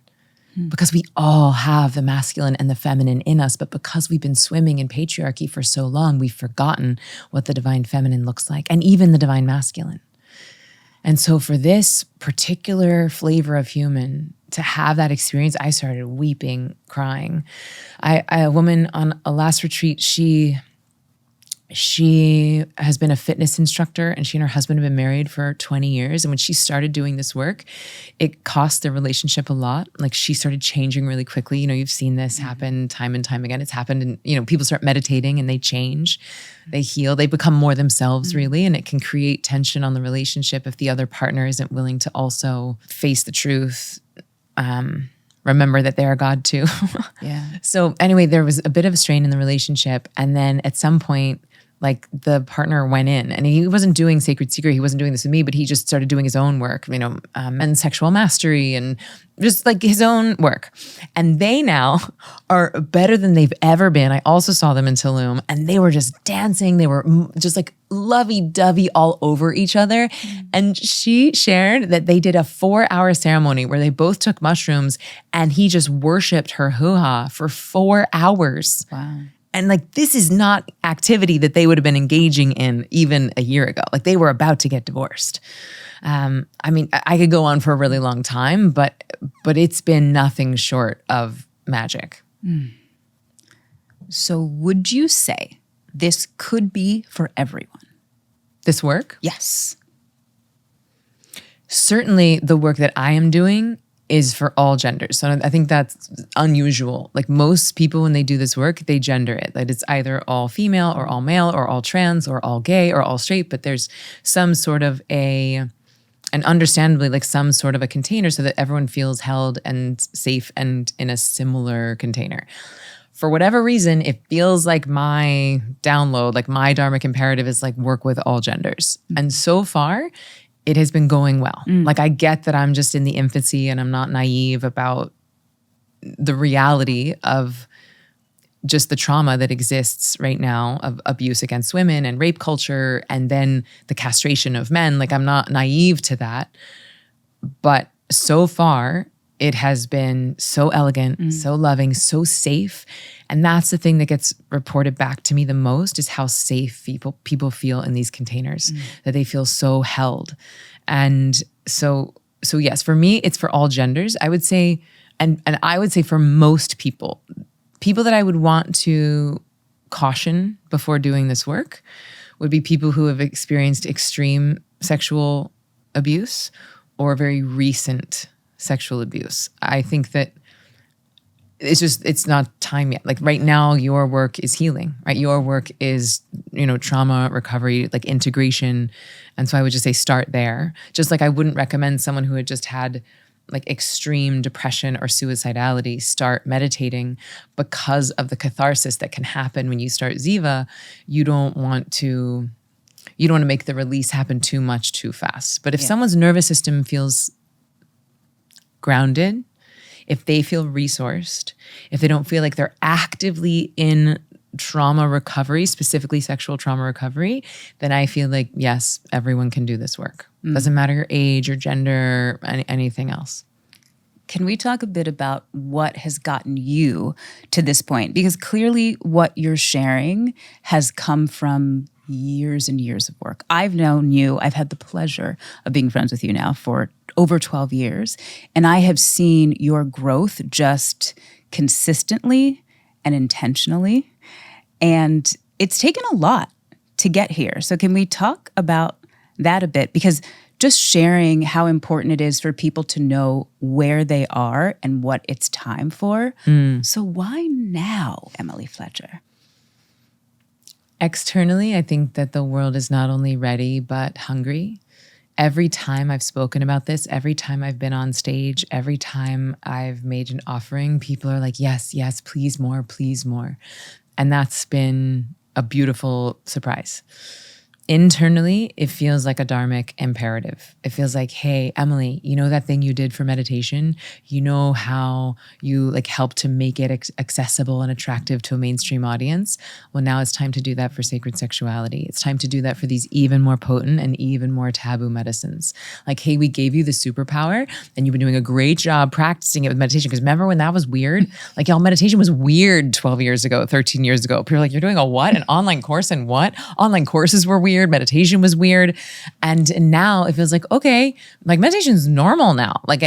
A: Because we all have the masculine and the feminine in us, but because we've been swimming in patriarchy for so long, we've forgotten what the divine feminine looks like, and even the divine masculine. And so for this particular flavor of human to have that experience, I started weeping, crying. A woman on a last retreat, she She has been a fitness instructor, and she and her husband have been married for 20 years. And when she started doing this work, it cost their relationship a lot. Like, she started changing really quickly. You've seen this happen time and time again. It's happened, and people start meditating and they change, they heal, they become more themselves, really. And it can create tension on the relationship if the other partner isn't willing to also face the truth. Remember that they are God too.
B: Yeah.
A: So anyway, there was a bit of a strain in the relationship. And then at some point, like, the partner went in, and he wasn't doing Sacred Secret. He wasn't doing this with me, but he just started doing his own work, and sexual mastery and just like his own work. And they now are better than they've ever been. I also saw them in Tulum, and they were just dancing. They were just like lovey-dovey all over each other. And she shared that they did a 4-hour ceremony where they both took mushrooms, and he just worshiped her hoo-ha for 4 hours.
B: Wow.
A: And like, this is not activity that they would have been engaging in even a year ago. Like, they were about to get divorced. I could go on for a really long time, but it's been nothing short of magic.
B: So would you say this could be for everyone?
A: This work?
B: Yes.
A: Certainly the work that I am doing is for all genders. So I think that's unusual. Like, most people, when they do this work, they gender it. Like, it's either all female or all male or all trans or all gay or all straight, but there's some sort of and understandably, like, some sort of a container so that everyone feels held and safe and in a similar container. For whatever reason, it feels like my download, like my dharmic imperative is like, work with all genders. And so far, it has been going well. Like, I get that I'm just in the infancy and I'm not naive about the reality of just the trauma that exists right now of abuse against women and rape culture, and then the castration of men. Like, I'm not naive to that. But so far, it has been so elegant, so loving, so safe. And that's the thing that gets reported back to me the most, is how safe people feel in these containers, that they feel so held. And so yes, for me, it's for all genders. I would say, and I would say for most people that I would want to caution before doing this work would be people who have experienced extreme sexual abuse or very recent sexual abuse. I think that it's not time yet. Like, right now, your work is healing, right? Your work is, trauma recovery, like integration. And so I would just say start there. Just like I wouldn't recommend someone who had just had like extreme depression or suicidality start meditating, because of the catharsis that can happen when you start Ziva. You don't want to make the release happen too much too fast. But if someone's nervous system feels grounded, if they feel resourced, if they don't feel like they're actively in trauma recovery, specifically sexual trauma recovery, then I feel like, yes, everyone can do this work. Doesn't matter your age or gender, anything else.
B: Can we talk a bit about what has gotten you to this point? Because clearly what you're sharing has come from years and years of work. I've known you, I've had the pleasure of being friends with you now for over 12 years, and I have seen your growth just consistently and intentionally, and it's taken a lot to get here. So can we talk about that a bit? Because just sharing how important it is for people to know where they are and what it's time for. So why now, Emily Fletcher?
A: Externally, I think that the world is not only ready, but hungry. Every time I've spoken about this, every time I've been on stage, every time I've made an offering, people are like, yes, yes, please more, please more. And that's been a beautiful surprise. Internally, it feels like a dharmic imperative. It feels like, hey, Emily, you know that thing you did for meditation? You know how you like helped to make it accessible and attractive to a mainstream audience? Well, now it's time to do that for sacred sexuality. It's time to do that for these even more potent and even more taboo medicines. Like, hey, we gave you the superpower and you've been doing a great job practicing it with meditation. Because remember when that was weird? Like, y'all, meditation was weird 12 years ago, 13 years ago. People were like, you're doing a what? An online course and what? Online courses were weird. weird. Meditation was weird. And now it feels like, okay, like meditation's normal now. Like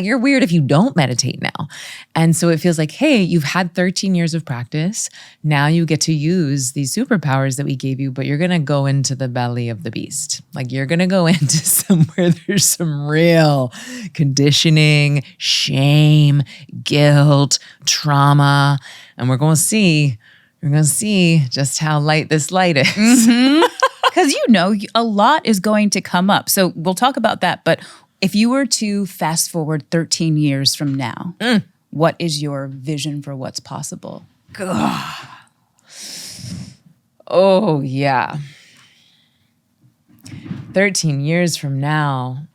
A: you're weird if you don't meditate now. And so it feels like, hey, you've had 13 years of practice. Now you get to use these superpowers that we gave you, but you're going to go into the belly of the beast. Like you're going to go into somewhere there's some real conditioning, shame, guilt, trauma. And we're going to see just how light this light is.
B: Because a lot is going to come up. So we'll talk about that. But if you were to fast forward 13 years from now, what is your vision for what's possible?
A: Oh, yeah. 13 years from now,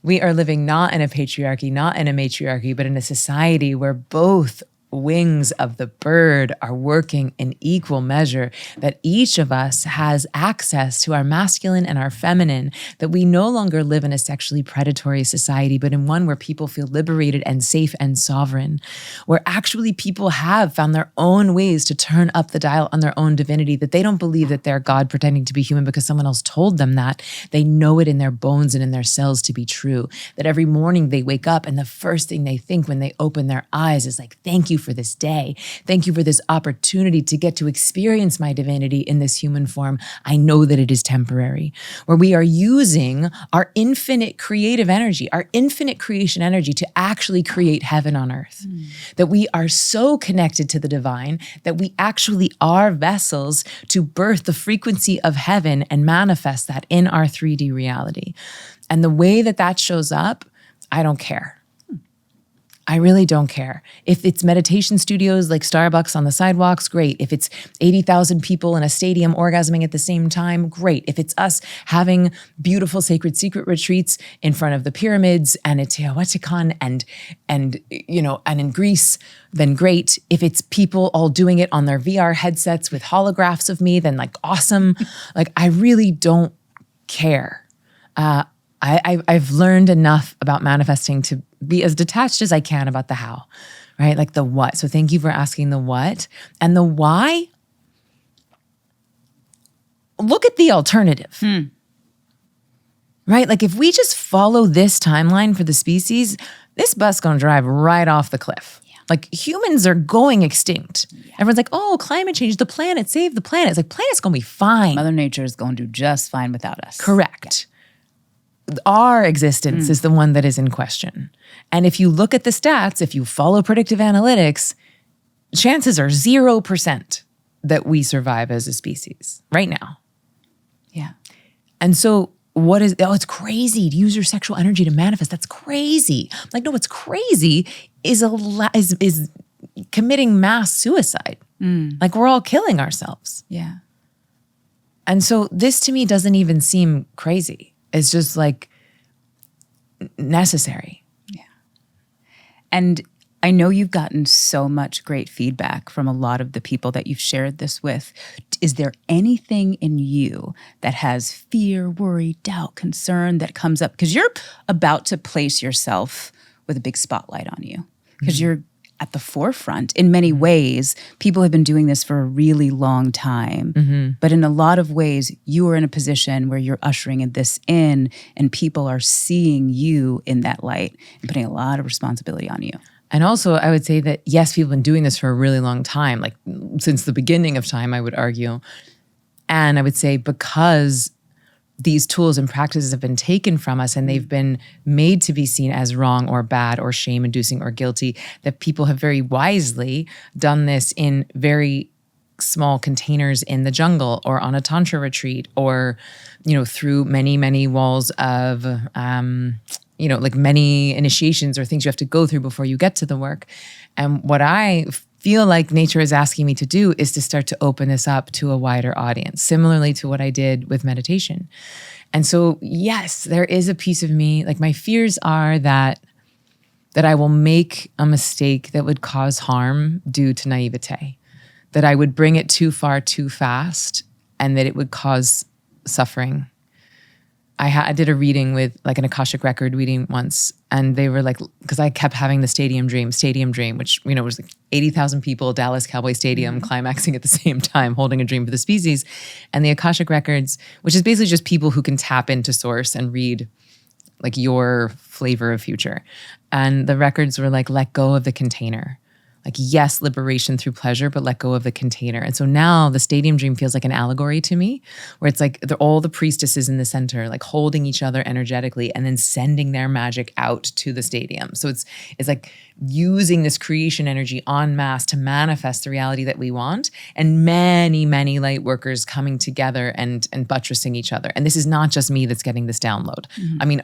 A: we are living not in a patriarchy, not in a matriarchy, but in a society where both wings of the bird are working in equal measure, that each of us has access to our masculine and our feminine, that we no longer live in a sexually predatory society, but in one where people feel liberated and safe and sovereign, where actually people have found their own ways to turn up the dial on their own divinity, that they don't believe that they're God pretending to be human because someone else told them that. They know it in their bones and in their cells to be true, that every morning they wake up and the first thing they think when they open their eyes is like, thank you for this day. Thank you for this opportunity to get to experience my divinity in this human form. I know that it is temporary, where we are using our infinite creative energy, our infinite creation energy to actually create heaven on earth. That we are so connected to the divine that we actually are vessels to birth the frequency of heaven and manifest that in our 3D reality. And the way that that shows up, I don't care. I really don't care. If it's meditation studios like Starbucks on the sidewalks, great. If it's 80,000 people in a stadium orgasming at the same time, great. If it's us having beautiful sacred secret retreats in front of the pyramids and at Teotihuacan and in Greece, then great. If it's people all doing it on their VR headsets with holographs of me, then like awesome. Like I really don't care. I've learned enough about manifesting to be as detached as I can about the how, right? Like the what. So thank you for asking the what. And the why, look at the alternative, right? Like if we just follow this timeline for the species, this bus gonna drive right off the cliff. Yeah. Like humans are going extinct. Yeah. Everyone's like, oh, climate change, the planet, save the planet. It's like, planet's gonna be fine.
B: Mother Nature is going to do just fine without us.
A: Correct. Yeah. Our existence is the one that is in question. And if you look at the stats, if you follow predictive analytics, chances are 0% that we survive as a species right now.
B: Yeah.
A: And so it's crazy to use your sexual energy to manifest. That's crazy. Like, no, what's crazy is is committing mass suicide. Like we're all killing ourselves.
B: Yeah.
A: And so this to me doesn't even seem crazy. It's just like necessary.
B: Yeah. And I know you've gotten so much great feedback from a lot of the people that you've shared this with. Is there anything in you that has fear, worry, doubt, concern that comes up? Because you're about to place yourself with a big spotlight on you. Because you're at the forefront. In many ways, people have been doing this for a really long time. But in a lot of ways, you are in a position where you're ushering this in and people are seeing you in that light and putting a lot of responsibility on you.
A: And also, I would say that, yes, people have been doing this for a really long time, like since the beginning of time, I would argue. And I would say because these tools and practices have been taken from us and they've been made to be seen as wrong or bad or shame-inducing or guilty, that people have very wisely done this in very small containers in the jungle or on a tantra retreat or, through many, many walls of, like many initiations or things you have to go through before you get to the work. And what I feel like nature is asking me to do is to start to open this up to a wider audience, similarly to what I did with meditation. And so, yes, there is a piece of me, like my fears are that I will make a mistake that would cause harm due to naivete, that I would bring it too far too fast and that it would cause suffering. I did a reading with like an Akashic record reading once, and they were like, because I kept having the stadium dream, which, you know, was like 80,000 people, Dallas Cowboy Stadium, climaxing at the same time, holding a dream for the species. And the Akashic records, which is basically just people who can tap into source and read like your flavor of future. And the records were like, let go of the container. Like, yes, liberation through pleasure, but let go of the container. And so now the stadium dream feels like an allegory to me, where it's like all the priestesses in the center, like holding each other energetically and then sending their magic out to the stadium. So it's like using this creation energy en masse to manifest the reality that we want, and many, many light workers coming together and buttressing each other. And this is not just me that's getting this download. I mean,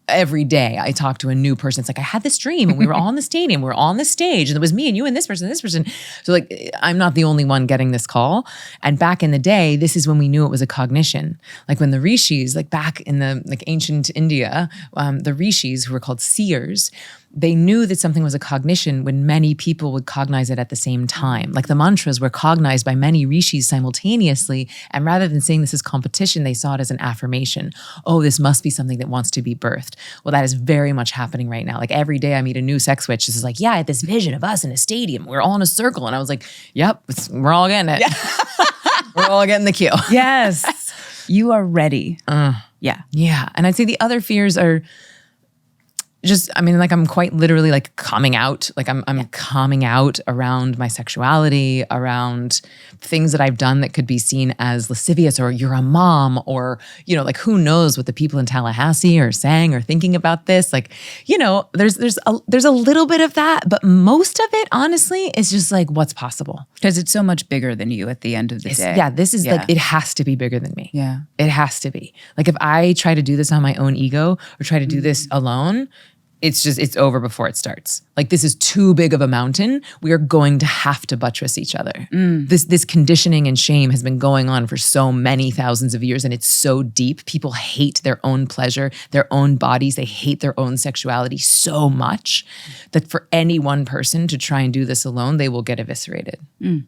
A: every day I talk to a new person. It's like, I had this dream and we were all in the stadium, we were all on the stage, and it was me and you and this person. So like, I'm not the only one getting this call. And back in the day, this is when we knew it was a cognition. Like when the rishis, like back in the like ancient India, the rishis, who were called seers, they knew that something was a cognition when many people would cognize it at the same time. Like the mantras were cognized by many rishis simultaneously. And rather than saying this is competition, they saw it as an affirmation. Oh, this must be something that wants to be birthed. Well, that is very much happening right now. Like every day I meet a new sex witch. This is like, yeah, I had this vision of us in a stadium. We're all in a circle. And I was like, yep, we're all getting it. Yeah. We're all getting the cue.
B: Yes. You are ready. Yeah.
A: Yeah. And I'd say the other fears are just, I mean, like I'm quite literally like coming out. Like I'm coming out around my sexuality, around things that I've done that could be seen as lascivious, or you're a mom, or, you know, like who knows what the people in Tallahassee are saying or thinking about this. Like, you know, there's a little bit of that, but most of it, honestly, is just like what's possible.
B: Because it's so much bigger than you at the end of the day.
A: Yeah, this is like, it has to be bigger than me.
B: Yeah.
A: It has to be. Like if I try to do this on my own ego or try to do this alone, it's over before it starts. Like this is too big of a mountain. We are going to have to buttress each other. This conditioning and shame has been going on for so many thousands of years, and it's so deep. People hate their own pleasure, their own bodies. They hate their own sexuality so much that for any one person to try and do this alone, they will get eviscerated.
B: Can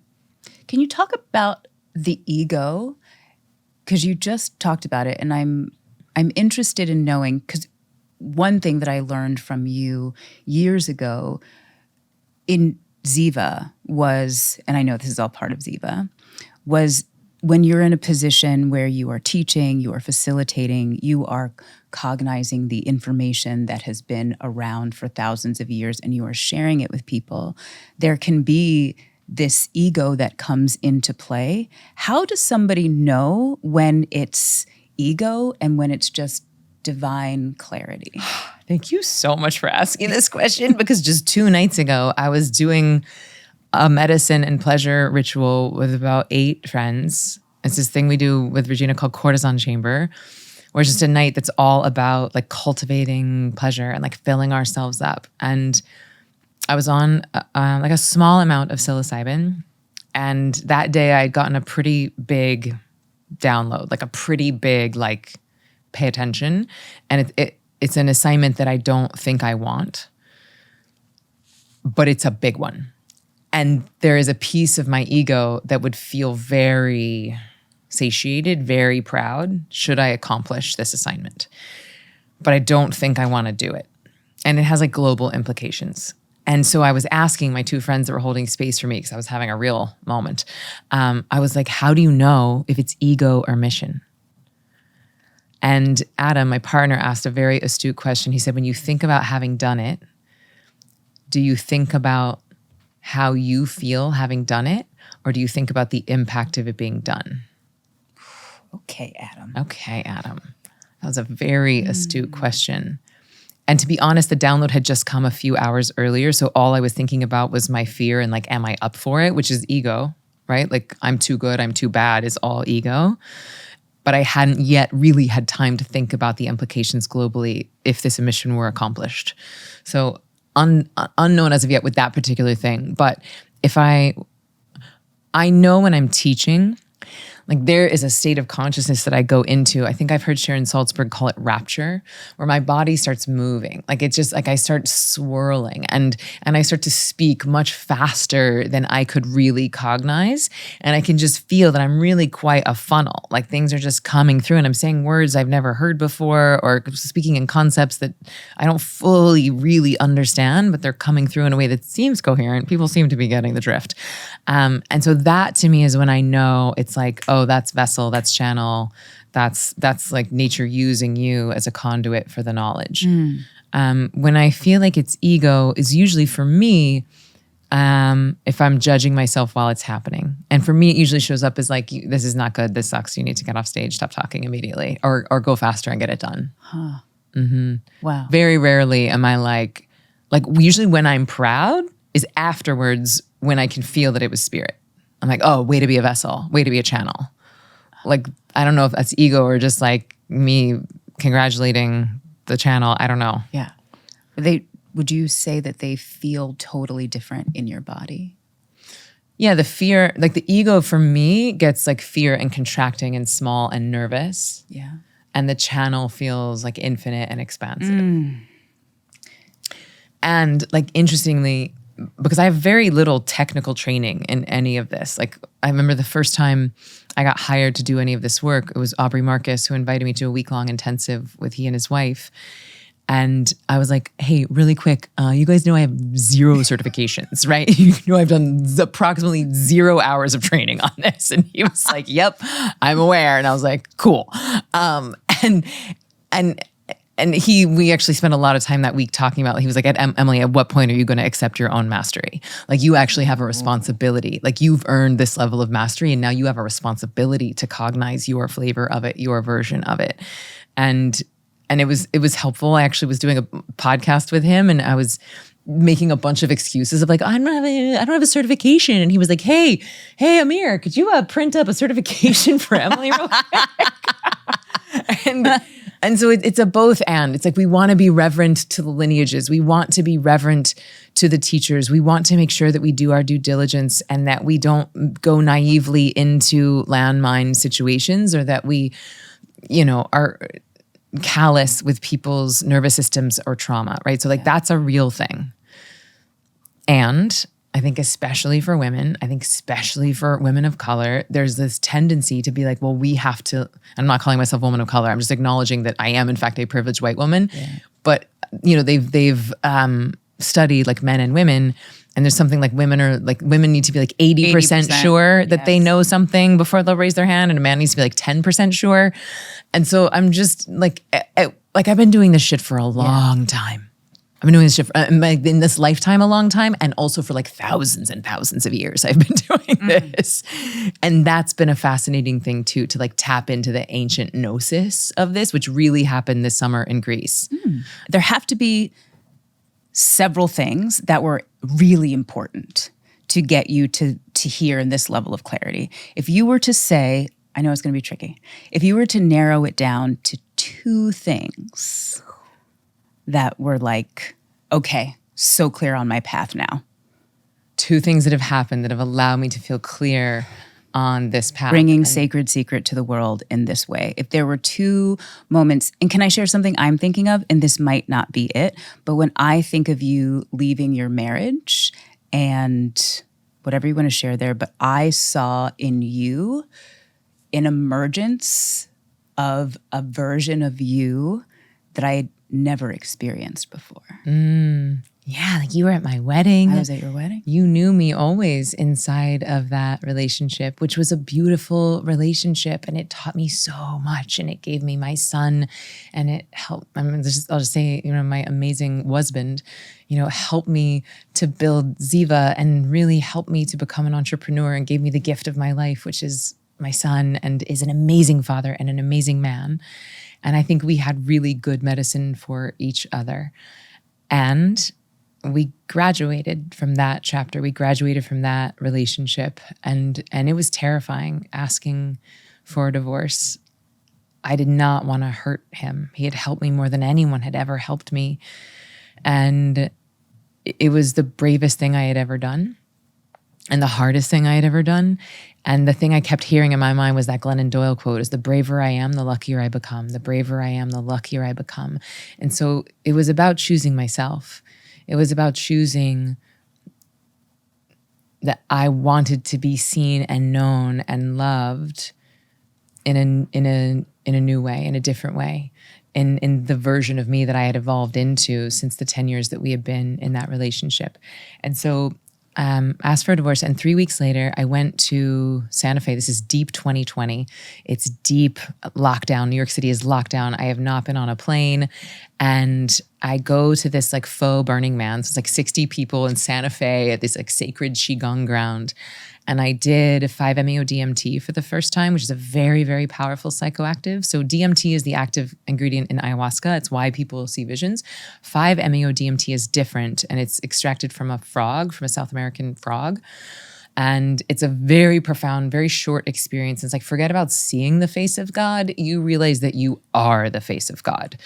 B: you talk about the ego? Because you just talked about it, and I'm interested in knowing, because one thing that I learned from you years ago in Ziva was, and I know this is all part of Ziva, was when you're in a position where you are teaching, you are facilitating, you are cognizing the information that has been around for thousands of years, and you are sharing it with people, there can be this ego that comes into play. How does somebody know when it's ego and when it's just divine clarity?
A: Thank you so much for asking this question, because just 2 nights ago, I was doing a medicine and pleasure ritual with about 8 friends. It's this thing we do with Regina called Courtesan Chamber, where it's just a night that's all about like cultivating pleasure and like filling ourselves up. And I was on like a small amount of psilocybin. And that day I had gotten a pretty big download, like a pretty big, like, pay attention. And it's an assignment that I don't think I want, but it's a big one. And there is a piece of my ego that would feel very satiated, very proud, should I accomplish this assignment. But I don't think I want to do it. And it has like global implications. And so I was asking my 2 friends that were holding space for me, because I was having a real moment. I was like, how do you know if it's ego or mission? And Adam, my partner, asked a very astute question. He said, when you think about having done it, do you think about how you feel having done it, or do you think about the impact of it being done?
B: Okay, Adam.
A: That was a very astute question. And to be honest, the download had just come a few hours earlier. So all I was thinking about was my fear and like, am I up for it? Which is ego, right? Like I'm too good, I'm too bad is all ego. But I hadn't yet really had time to think about the implications globally if this mission were accomplished. So unknown as of yet with that particular thing. But if I know when I'm teaching, Like there is a state of consciousness that I go into. I think I've heard Sharon Salzberg call it rapture, where my body starts moving. Like it's just like I start swirling and I start to speak much faster than I could really cognize. And I can just feel that I'm really quite a funnel. Like things are just coming through and I'm saying words I've never heard before or speaking in concepts that I don't fully really understand, but they're coming through in a way that seems coherent. People seem to be getting the drift. And so that to me is when I know it's like, oh, that's vessel, that's channel, that's like nature using you as a conduit for the knowledge. When I feel like it's ego is usually for me, if I'm judging myself while it's happening. And for me, it usually shows up as like, this is not good, this sucks, you need to get off stage, stop talking immediately, or go faster and get it done.
B: Wow.
A: Very rarely am I like usually when I'm proud is afterwards when I can feel that it was spirit. I'm like, oh, way to be a vessel, way to be a channel. Like, I don't know if that's ego or just like me congratulating the channel. I don't know.
B: Yeah. Would you say that they feel totally different in your body?
A: Yeah, the fear, like the ego for me gets like fear and contracting and small and nervous.
B: Yeah.
A: And the channel feels like infinite and expansive. And like interestingly, because I have very little technical training in any of this. Like I remember the first time I got hired to do any of this work, it was Aubrey Marcus who invited me to a week-long intensive with he and his wife. And I was like, hey, really quick, you guys know I have 0 certifications, right? You know I've done approximately 0 hours of training on this. And he was like, yep, I'm aware. And I was like, cool. We actually spent a lot of time that week talking about, he was like, Emily, at what point are you going to accept your own mastery? Like you actually have a responsibility. Like you've earned this level of mastery and now you have a responsibility to cognize your flavor of it, your version of it. And it was helpful. I actually was doing a podcast with him and I was making a bunch of excuses of like, I don't have a certification. And he was like, hey, Amir, could you print up a certification for Emily real quick? And so it's a both and. It's like we want to be reverent to the lineages. We want to be reverent to the teachers. We want to make sure that we do our due diligence and that we don't go naively into landmine situations or that we, are callous with people's nervous systems or trauma, right? So like that's a real thing. And I think especially for women, especially for women of color, there's this tendency to be like, well, we have to, I'm not calling myself a woman of color. I'm just acknowledging that I am in fact a privileged white woman. Yeah. But, they've studied like men and women. And there's something like women need to be like 80% sure that they know something before they'll raise their hand. And a man needs to be like 10% sure. And so I'm just like I've been doing this shit for a long time. I've been doing this shit in this lifetime a long time. And also for like thousands and thousands of years, I've been doing this. And that's been a fascinating thing too, to like tap into the ancient gnosis of this, which really happened this summer in Greece.
B: There have to be several things that were really important to get you to hear in this level of clarity. If you were to say, I know it's going to be tricky, if you were to narrow it down to 2 things that were like, okay, so clear on my path now.
A: 2 things that have happened that have allowed me to feel clear on this path.
B: Bringing sacred secret to the world in this way. If there were 2 moments, and can I share something I'm thinking of? And this might not be it, but when I think of you leaving your marriage and whatever you want to share there, but I saw in you an emergence of a version of you that I had never experienced before.
A: Yeah, like you were at my wedding.
B: I was at your wedding.
A: You knew me always inside of that relationship, which was a beautiful relationship. And it taught me so much. And it gave me my son. And it helped, I'll just say, my amazing husband, helped me to build Ziva and really helped me to become an entrepreneur and gave me the gift of my life, which is my son and is an amazing father and an amazing man. And I think we had really good medicine for each other. And we graduated from that chapter. We graduated from that relationship. And it was terrifying asking for a divorce. I did not want to hurt him. He had helped me more than anyone had ever helped me. And it was the bravest thing I had ever done. and the hardest thing I had ever done. And the thing I kept hearing in my mind was that Glennon Doyle quote is, the braver I am, the luckier I become. The braver I am, the luckier I become. And so it was about choosing myself. It was about choosing that I wanted to be seen and known and loved in a new way, in a different way, in the version of me that I had evolved into since the 10 years that we had been in that relationship. And so asked for a divorce. And 3 weeks later, I went to Santa Fe. This is deep 2020. It's deep lockdown. New York City is locked down. I have not been on a plane. And I go to this like faux Burning Man. So it's like 60 people in Santa Fe at this like sacred Qigong ground. And I did 5-MeO DMT for the first time, which is a very, very powerful psychoactive. So DMT is the active ingredient in ayahuasca. It's why people see visions. 5-MeO DMT is different, and it's extracted from a frog, from a South American frog. And it's a very profound, very short experience. It's like, forget about seeing the face of God. You realize that you are the face of God.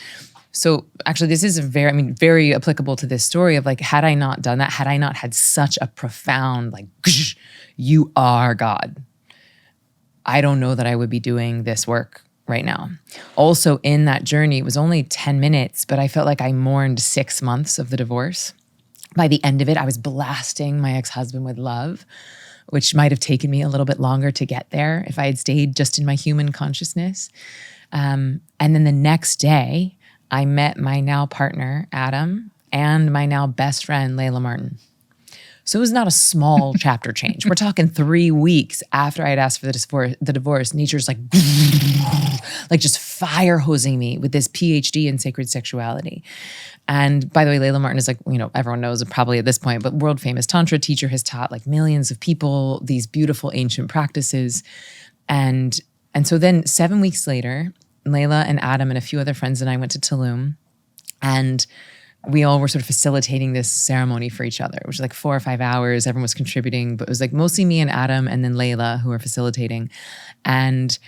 A: So actually, this is very applicable to this story of like, had I not done that, had I not had such a profound, like, you are God, I don't know that I would be doing this work right now. Also in that journey, it was only 10 minutes, but I felt like I mourned 6 months of the divorce. By the end of it, I was blasting my ex-husband with love, which might have taken me a little bit longer to get there if I had stayed just in my human consciousness. And then the next day, I met my now partner, Adam, and my now best friend, Layla Martin. So it was not a small chapter change. We're talking 3 weeks after I had asked for the divorce. Nature's like just fire hosing me with this PhD in sacred sexuality. And by the way, Layla Martin is like, everyone knows probably at this point, but world famous Tantra teacher, has taught like millions of people these beautiful ancient practices. And so then 7 weeks later, Layla and Adam and a few other friends and I went to Tulum, and we all were sort of facilitating this ceremony for each other, which was like 4 or 5 hours. Everyone was contributing, but it was like mostly me and Adam and then Layla who were facilitating. And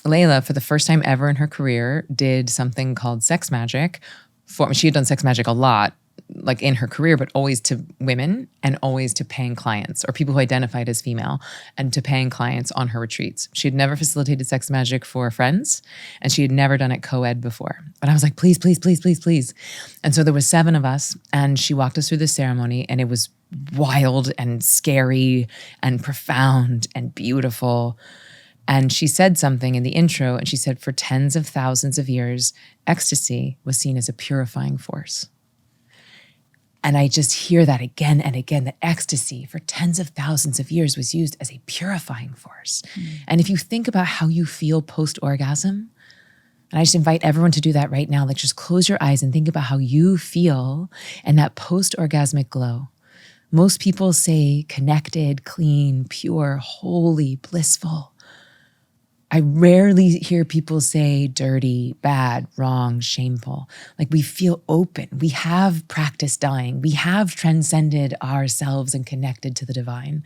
A: Layla, for the first time ever in her career, did something called sex magic. She had done sex magic a lot, like in her career, but always to women and always to paying clients or people who identified as female, and to paying clients on her retreats. She had never facilitated sex magic for friends, and she had never done it co-ed before. But I was like, please, please, please, please, please. And so there was 7 of us, and she walked us through this ceremony, and it was wild and scary and profound and beautiful. And she said something in the intro, and she said, for tens of thousands of years, ecstasy was seen as a purifying force. And I just hear that again and again, that ecstasy for tens of thousands of years was used as a purifying force. And if you think about how you feel post-orgasm, and I just invite everyone to do that right now, like just close your eyes and think about how you feel and that post-orgasmic glow. Most people say connected, clean, pure, holy, blissful. I rarely hear people say dirty, bad, wrong, shameful. Like we feel open. We have practiced dying. We have transcended ourselves and connected to the divine.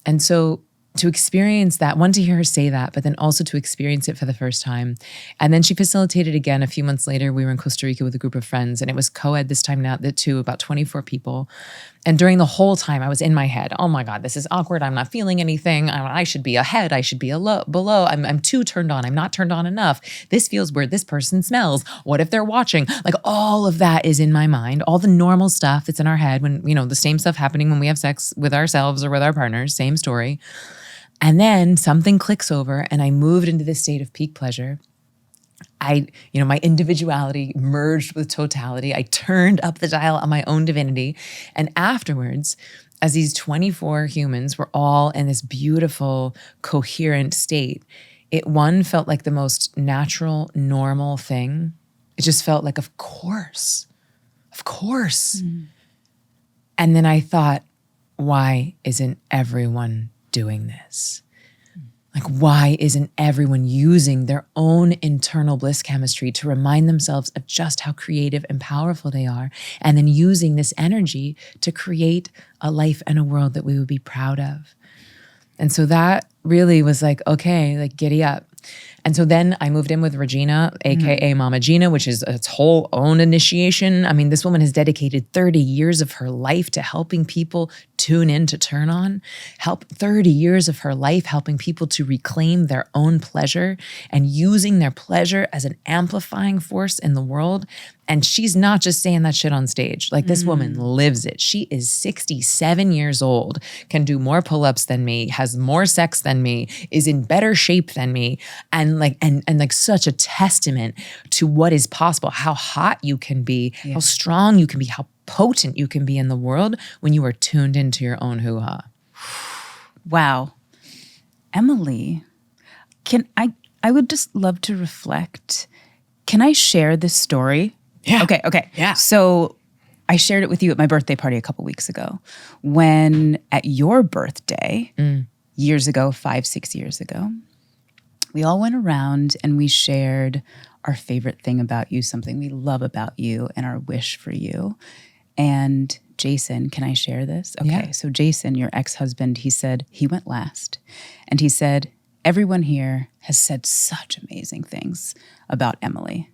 A: And so to experience that, one, to hear her say that, but then also to experience it for the first time. And then she facilitated again a few months later. We were in Costa Rica with a group of friends, and it was co-ed this time now, too, about 24 people. And during the whole time, I was in my head, oh my God, this is awkward. I'm not feeling anything. I should be ahead. I should be below. I'm too turned on. I'm not turned on enough. This feels weird. This person smells. What if they're watching? Like all of that is in my mind. All the normal stuff that's in our head when, the same stuff happening when we have sex with ourselves or with our partners, same story. And then something clicks over and I moved into this state of peak pleasure. My individuality merged with totality. I turned up the dial on my own divinity. And afterwards, as these 24 humans were all in this beautiful, coherent state, it felt like the most natural, normal thing. It just felt like, of course. And then I thought, why isn't everyone doing this? Like, why isn't everyone using their own internal bliss chemistry to remind themselves of just how creative and powerful they are, and then using this energy to create a life and a world that we would be proud of? And so that really was like, okay, like giddy up. And so then I moved in with Regina, AKA Mama Gina, which is its whole own initiation. I mean, this woman has dedicated 30 years of her life to helping people tune in to turn on, 30 years of her life helping people to reclaim their own pleasure and using their pleasure as an amplifying force in the world. And she's not just saying that shit on stage. Like, this woman lives it. She is 67 years old, can do more pull-ups than me, has more sex than me, is in better shape than me, and like such a testament to what is possible, how hot you can be, how strong you can be, how potent you can be in the world when you are tuned into your own hoo-ha.
B: Wow. Emily, I would just love to reflect. Can I share this story?
A: Yeah.
B: Okay.
A: Yeah.
B: So I shared it with you at my birthday party a couple weeks ago, when at your birthday, years ago, 5-6 years ago, we all went around and we shared our favorite thing about you, something we love about you, and our wish for you. And Jason, can I share this? Okay.
A: Yeah.
B: So Jason, your ex-husband, he said, he went last. And he said, everyone here has said such amazing things about Emily.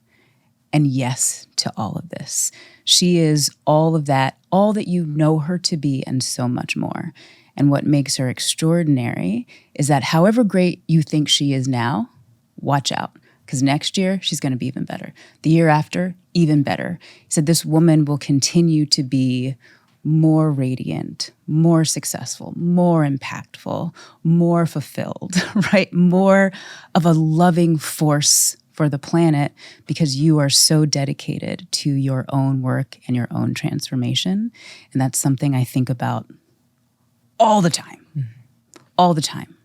B: And yes to all of this. She is all of that, all that you know her to be, and so much more. And what makes her extraordinary is that however great you think she is now, watch out. Because next year, she's going to be even better. The year after, even better. He said this woman will continue to be more radiant, more successful, more impactful, more fulfilled, right? More of a loving force for the planet, because you are so dedicated to your own work and your own transformation. And that's something I think about all the time, all the time.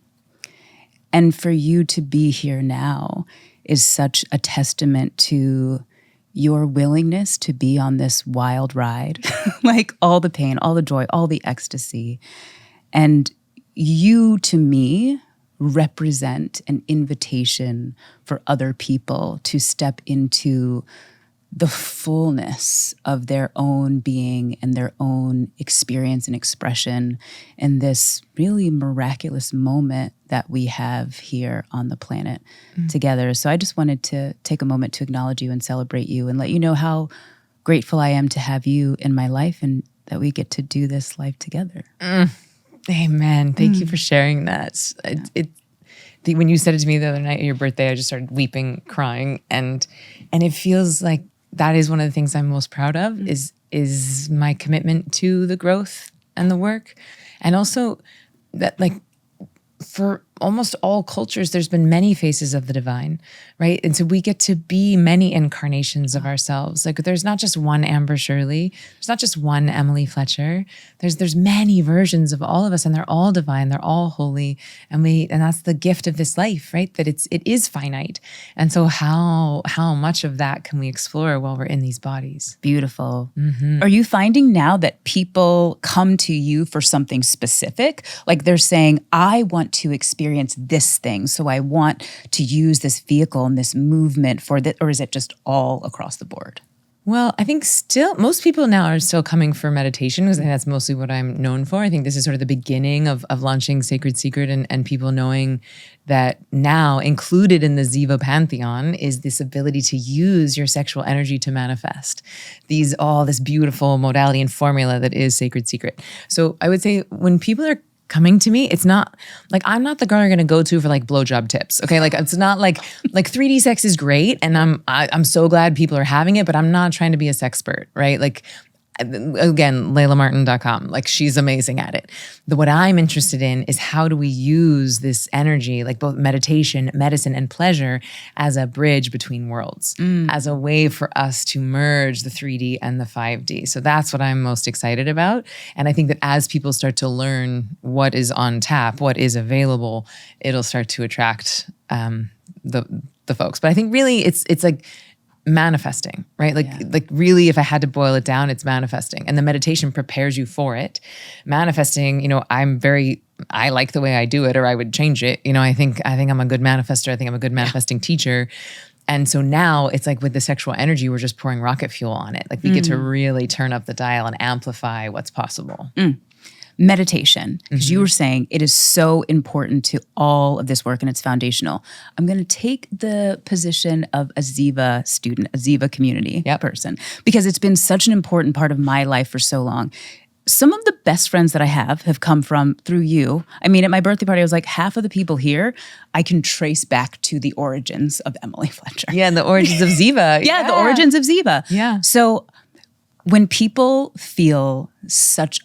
B: And for you to be here now is such a testament to your willingness to be on this wild ride, like all the pain, all the joy, all the ecstasy. And you, to me, represent an invitation for other people to step into the fullness of their own being and their own experience and expression in this really miraculous moment that we have here on the planet together. So I just wanted to take a moment to acknowledge you and celebrate you and let you know how grateful I am to have you in my life and that we get to do this life together.
A: Amen. Thank you for sharing that. When you said it to me the other night at your birthday, I just started weeping, crying, and it feels like that is one of the things I'm most proud of is my commitment to the growth and the work. And also that, like, for almost all cultures, there's been many faces of the divine, right? And so we get to be many incarnations of ourselves. Like, there's not just one Amber Shirley. There's not just one Emily Fletcher. There's many versions of all of us, and they're all divine. They're all holy. And that's the gift of this life, right? That it is finite. And so how much of that can we explore while we're in these bodies?
B: Beautiful. Are you finding now that people come to you for something specific? Like, they're saying, I want to experience this thing, so I want to use this vehicle and this movement for that, or is it just all across the board?
A: Well, I think still most people now are still coming for meditation, because I think that's mostly what I'm known for. I think this is sort of the beginning of launching Sacred Secret and people knowing that now included in the Ziva pantheon is this ability to use your sexual energy to manifest this beautiful modality and formula that is Sacred Secret. So I would say when people are coming to me, it's not like I'm not the girl you're gonna go to for like blowjob tips. Okay, like it's not like 3D sex is great, and I'm so glad people are having it, but I'm not trying to be a sexpert, right? Like, again, LaylaMartin.com, like, she's amazing at it. What I'm interested in is how do we use this energy, like both meditation, medicine, and pleasure, as a bridge between worlds, as a way for us to merge the 3D and the 5D. So that's what I'm most excited about. And I think that as people start to learn what is on tap, what is available, it'll start to attract the folks. But I think really it's like manifesting, right? Like really, if I had to boil it down, it's manifesting. And the meditation prepares you for it. Manifesting, I like the way I do it, or I would change it. I think I'm a good manifester. I think I'm a good manifesting teacher. And so now it's like with the sexual energy, we're just pouring rocket fuel on it. Like, we get to really turn up the dial and amplify what's possible.
B: meditation, because you were saying it is so important to all of this work and it's foundational. I'm going to take the position of a Ziva student, a Ziva community person, because it's been such an important part of my life for so long. Some of the best friends that I have come from through you. I mean, at my birthday party, I was like, half of the people here, I can trace back to the origins of Emily Fletcher.
A: Yeah, the origins of Ziva.
B: Yeah, the origins of Ziva.
A: Yeah.
B: So when people feel such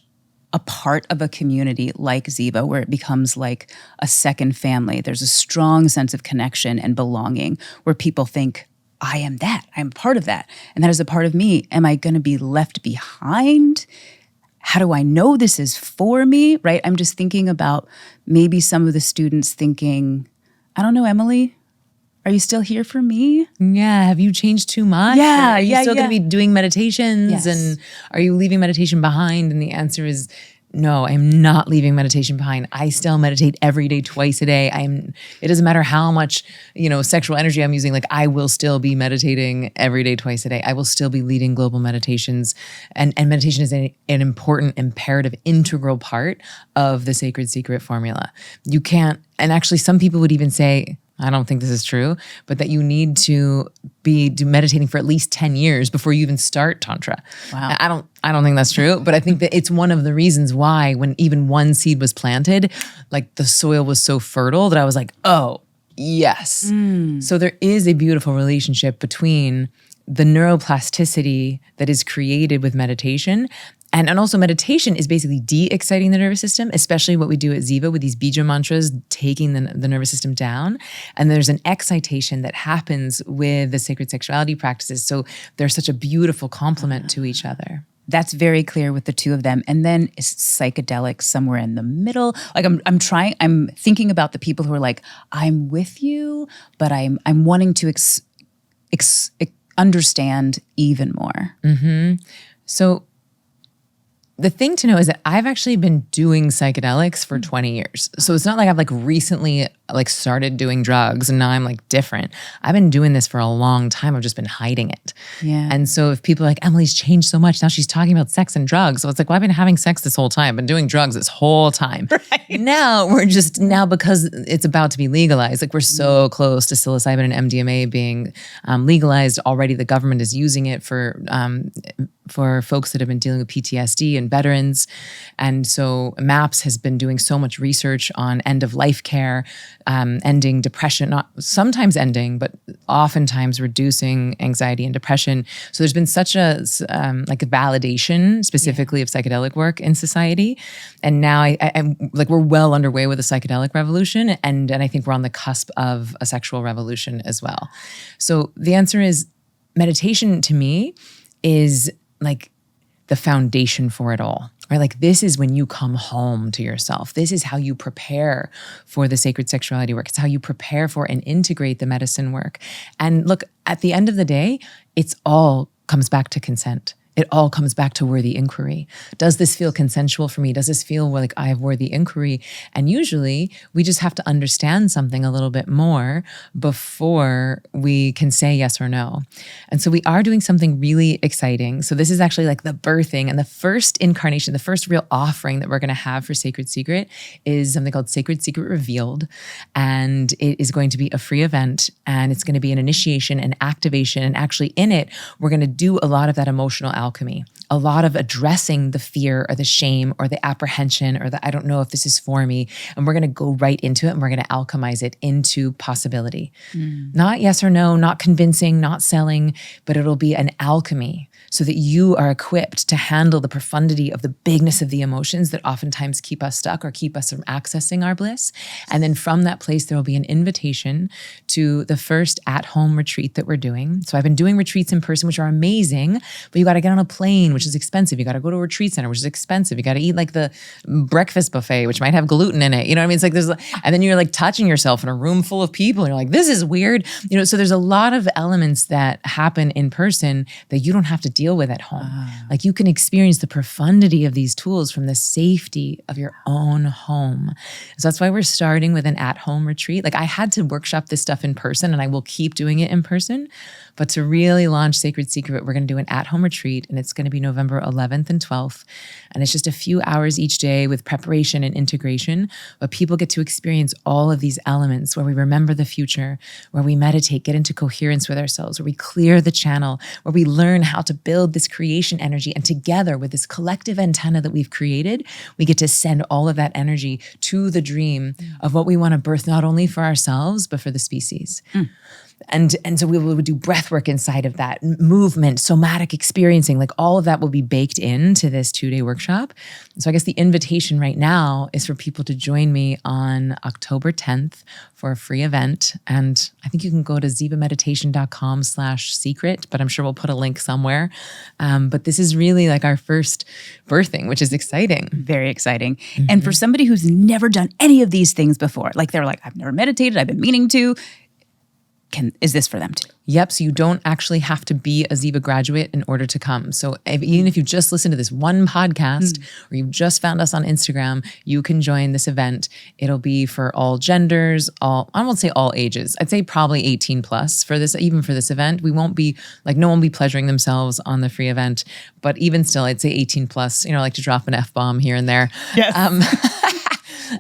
B: a part of a community like Ziva, where it becomes like a second family, there's a strong sense of connection and belonging, where people think, I am that, I'm part of that, and that is a part of me. Am I going to be left behind? How do I know this is for me, right? I'm just thinking about maybe some of the students thinking, I don't know, Emily, are you still here for me?
A: Yeah. Have you changed too much?
B: Yeah.
A: Are you still going to be doing meditations?
B: Yes.
A: And are you leaving meditation behind? And the answer is no, I'm not leaving meditation behind. I still meditate every day, twice a day. It doesn't matter how much, sexual energy I'm using. Like, I will still be meditating every day, twice a day. I will still be leading global meditations. And meditation is an important, imperative, integral part of the Sacred Secret formula. You can't, and actually some people would even say, I don't think this is true, but that you need to be meditating for at least 10 years before you even start Tantra.
B: Wow.
A: I don't think that's true, but I think that it's one of the reasons why when even one seed was planted, like the soil was so fertile that I was like, oh, yes. So there is a beautiful relationship between the neuroplasticity that is created with meditation. And also meditation is basically de-exciting the nervous system, especially what we do at Ziva with these bija mantras, taking the nervous system down. And there's an excitation that happens with the sacred sexuality practices. So they're such a beautiful complement to each other.
B: That's very clear with the two of them. And then is psychedelic somewhere in the middle? Like I'm thinking about the people who are like, I'm with you, but I'm wanting to understand even more.
A: So the thing to know is that I've actually been doing psychedelics for 20 years. So it's not like I've recently started doing drugs and now I'm different. I've been doing this for a long time. I've just been hiding it.
B: Yeah.
A: And so if people are like, Emily's changed so much, now she's talking about sex and drugs. So it's like, well, I've been having sex this whole time. I've been doing drugs this whole time. Right. Now because it's about to be legalized, we're so close to psilocybin and MDMA being legalized already. The government is using it for folks that have been dealing with PTSD and veterans. And so MAPS has been doing so much research on end-of-life care, ending depression, not sometimes ending, but oftentimes reducing anxiety and depression. So there's been such a validation specifically of psychedelic work in society. And now I'm we're well underway with a psychedelic revolution. And I think we're on the cusp of a sexual revolution as well. So the answer is meditation to me is the foundation for it all, right? This is when you come home to yourself. This is how you prepare for the sacred sexuality work. It's how you prepare for and integrate the medicine work. And look, at the end of the day, it's all comes back to consent. It all comes back to worthy inquiry. Does this feel consensual for me? Does this feel like I have worthy inquiry? And usually we just have to understand something a little bit more before we can say yes or no. And so we are doing something really exciting. So this is actually the birthing and the first incarnation, the first real offering that we're going to have for Sacred Secret is something called Sacred Secret Revealed. And it is going to be a free event and it's going to be an initiation and activation. And actually in it, we're going to do a lot of that emotional alchemy, a lot of addressing the fear or the shame or the apprehension or the I don't know if this is for me. And we're going to go right into it and we're going to alchemize it into possibility. Not yes or no, not convincing, not selling, but it'll be an alchemy so that you are equipped to handle the profundity of the bigness of the emotions that oftentimes keep us stuck or keep us from accessing our bliss. And then from that place, there will be an invitation to the first at-home retreat that we're doing. So I've been doing retreats in person, which are amazing, but you got to get on a plane, which is expensive. You got to go to a retreat center, which is expensive. You got to eat the breakfast buffet, which might have gluten in it. You know what I mean? It's and then you're touching yourself in a room full of people and you're this is weird. So there's a lot of elements that happen in person that you don't have to deal with at home. You can experience the profundity of these tools from the safety of your own home. So that's why we're starting with an at-home retreat. I had to workshop this stuff in person and I will keep doing it in person. But to really launch Sacred Secret, we're going to do an at-home retreat and it's going to be November 11th and 12th. And it's just a few hours each day with preparation and integration, but people get to experience all of these elements where we remember the future, where we meditate, get into coherence with ourselves, where we clear the channel, where we learn how to build this creation energy. And together with this collective antenna that we've created, we get to send all of that energy to the dream of what we want to birth, not only for ourselves, but for the species. And so we will do breath work inside of that, movement, somatic experiencing, like all of that will be baked into this 2-day workshop. So I guess the invitation right now is for people to join me on October 10th for a free event. And I think you can go to zivameditation.com/secret, but I'm sure we'll put a link somewhere. But this is really like our first birthing, which is exciting.
B: Very exciting. And for somebody who's never done any of these things before, like they're like, I've never meditated, I've been meaning to, is this for them too?
A: Yep. So you don't actually have to be a Ziva graduate in order to come. So even if you just listen to this one podcast or you just found us on Instagram, you can join this event. It'll be for all genders, I won't say all ages. I'd say probably 18 plus for this, even for this event. We won't be like, no one will be pleasuring themselves on the free event, but even still, I'd say 18 plus, I like to drop an F-bomb here and there.
B: Yes.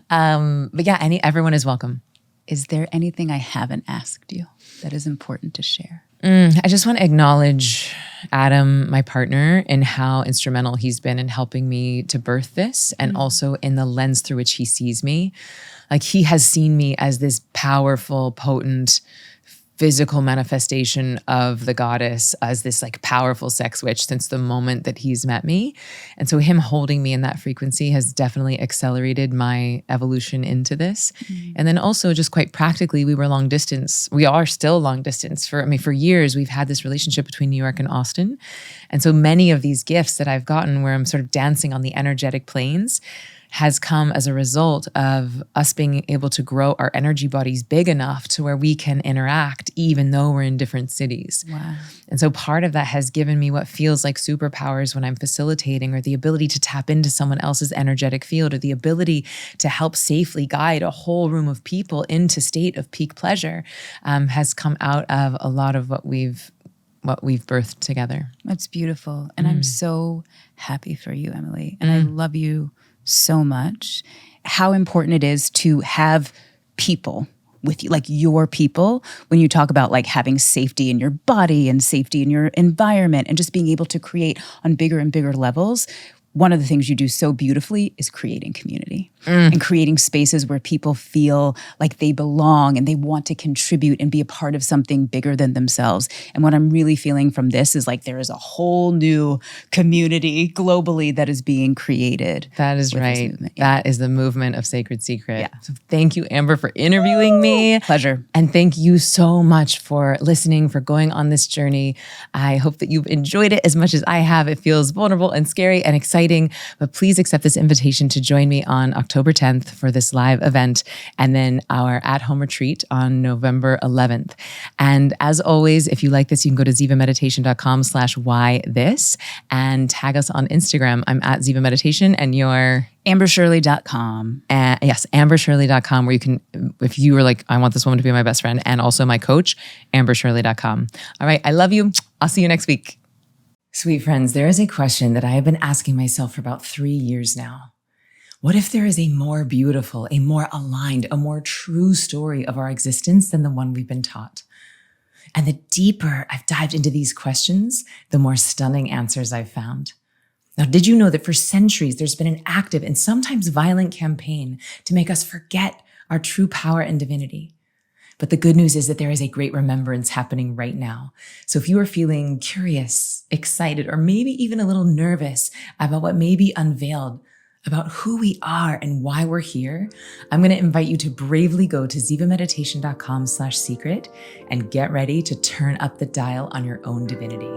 A: But yeah, everyone is welcome.
B: Is there anything I haven't asked you that is important to share?
A: I just want to acknowledge Adam, my partner, and how instrumental he's been in helping me to birth this, and also in the lens through which he sees me. Like, he has seen me as this powerful, potent, physical manifestation of the goddess, as this like powerful sex witch since the moment that he's met me. And so him holding me in that frequency has definitely accelerated my evolution into this. And then also just quite practically, we were long distance. We are still long distance. For years, we've had this relationship between New York and Austin. And so many of these gifts that I've gotten where I'm sort of dancing on the energetic planes has come as a result of us being able to grow our energy bodies big enough to where we can interact even though we're in different cities.
B: Wow.
A: And so part of that has given me what feels like superpowers when I'm facilitating, or the ability to tap into someone else's energetic field, or the ability to help safely guide a whole room of people into state of peak pleasure, has come out of a lot of what we've birthed together.
B: That's beautiful. And I'm so happy for you, Emily. And I love you so much. How important it is to have people with you, like your people, when you talk about like having safety in your body and safety in your environment and just being able to create on bigger and bigger levels. One of the things you do so beautifully is creating community and creating spaces where people feel like they belong and they want to contribute and be a part of something bigger than themselves. And what I'm really feeling from this is like there is a whole new community globally that is being created.
A: That is right.
B: Yeah.
A: That is the movement of Sacred Secret. Yeah. So thank you, Amber, for interviewing me.
B: Pleasure.
A: And thank you so much for listening, for going on this journey. I hope that you've enjoyed it as much as I have. It feels vulnerable and scary and exciting, but please accept this invitation to join me on October 10th for this live event, and then our at-home retreat on November 11th. And as always, if you like this, you can go to zivameditation.com/whythis and tag us on Instagram. I'm at Ziva Meditation, and you're
B: ambershirley.com.
A: Yes, ambershirley.com, where you can, if you were like, I want this woman to be my best friend and also my coach, ambershirley.com. All right, I love you. I'll see you next week. Sweet friends, there is a question that I have been asking myself for about 3 years now. What if there is a more beautiful, a more aligned, a more true story of our existence than the one we've been taught? And the deeper I've dived into these questions, the more stunning answers I've found. Now, did you know that for centuries, there's been an active and sometimes violent campaign to make us forget our true power and divinity? But the good news is that there is a great remembrance happening right now. So if you are feeling curious, excited, or maybe even a little nervous about what may be unveiled, about who we are and why we're here, I'm going to invite you to bravely go to zivameditation.com/secret and get ready to turn up the dial on your own divinity.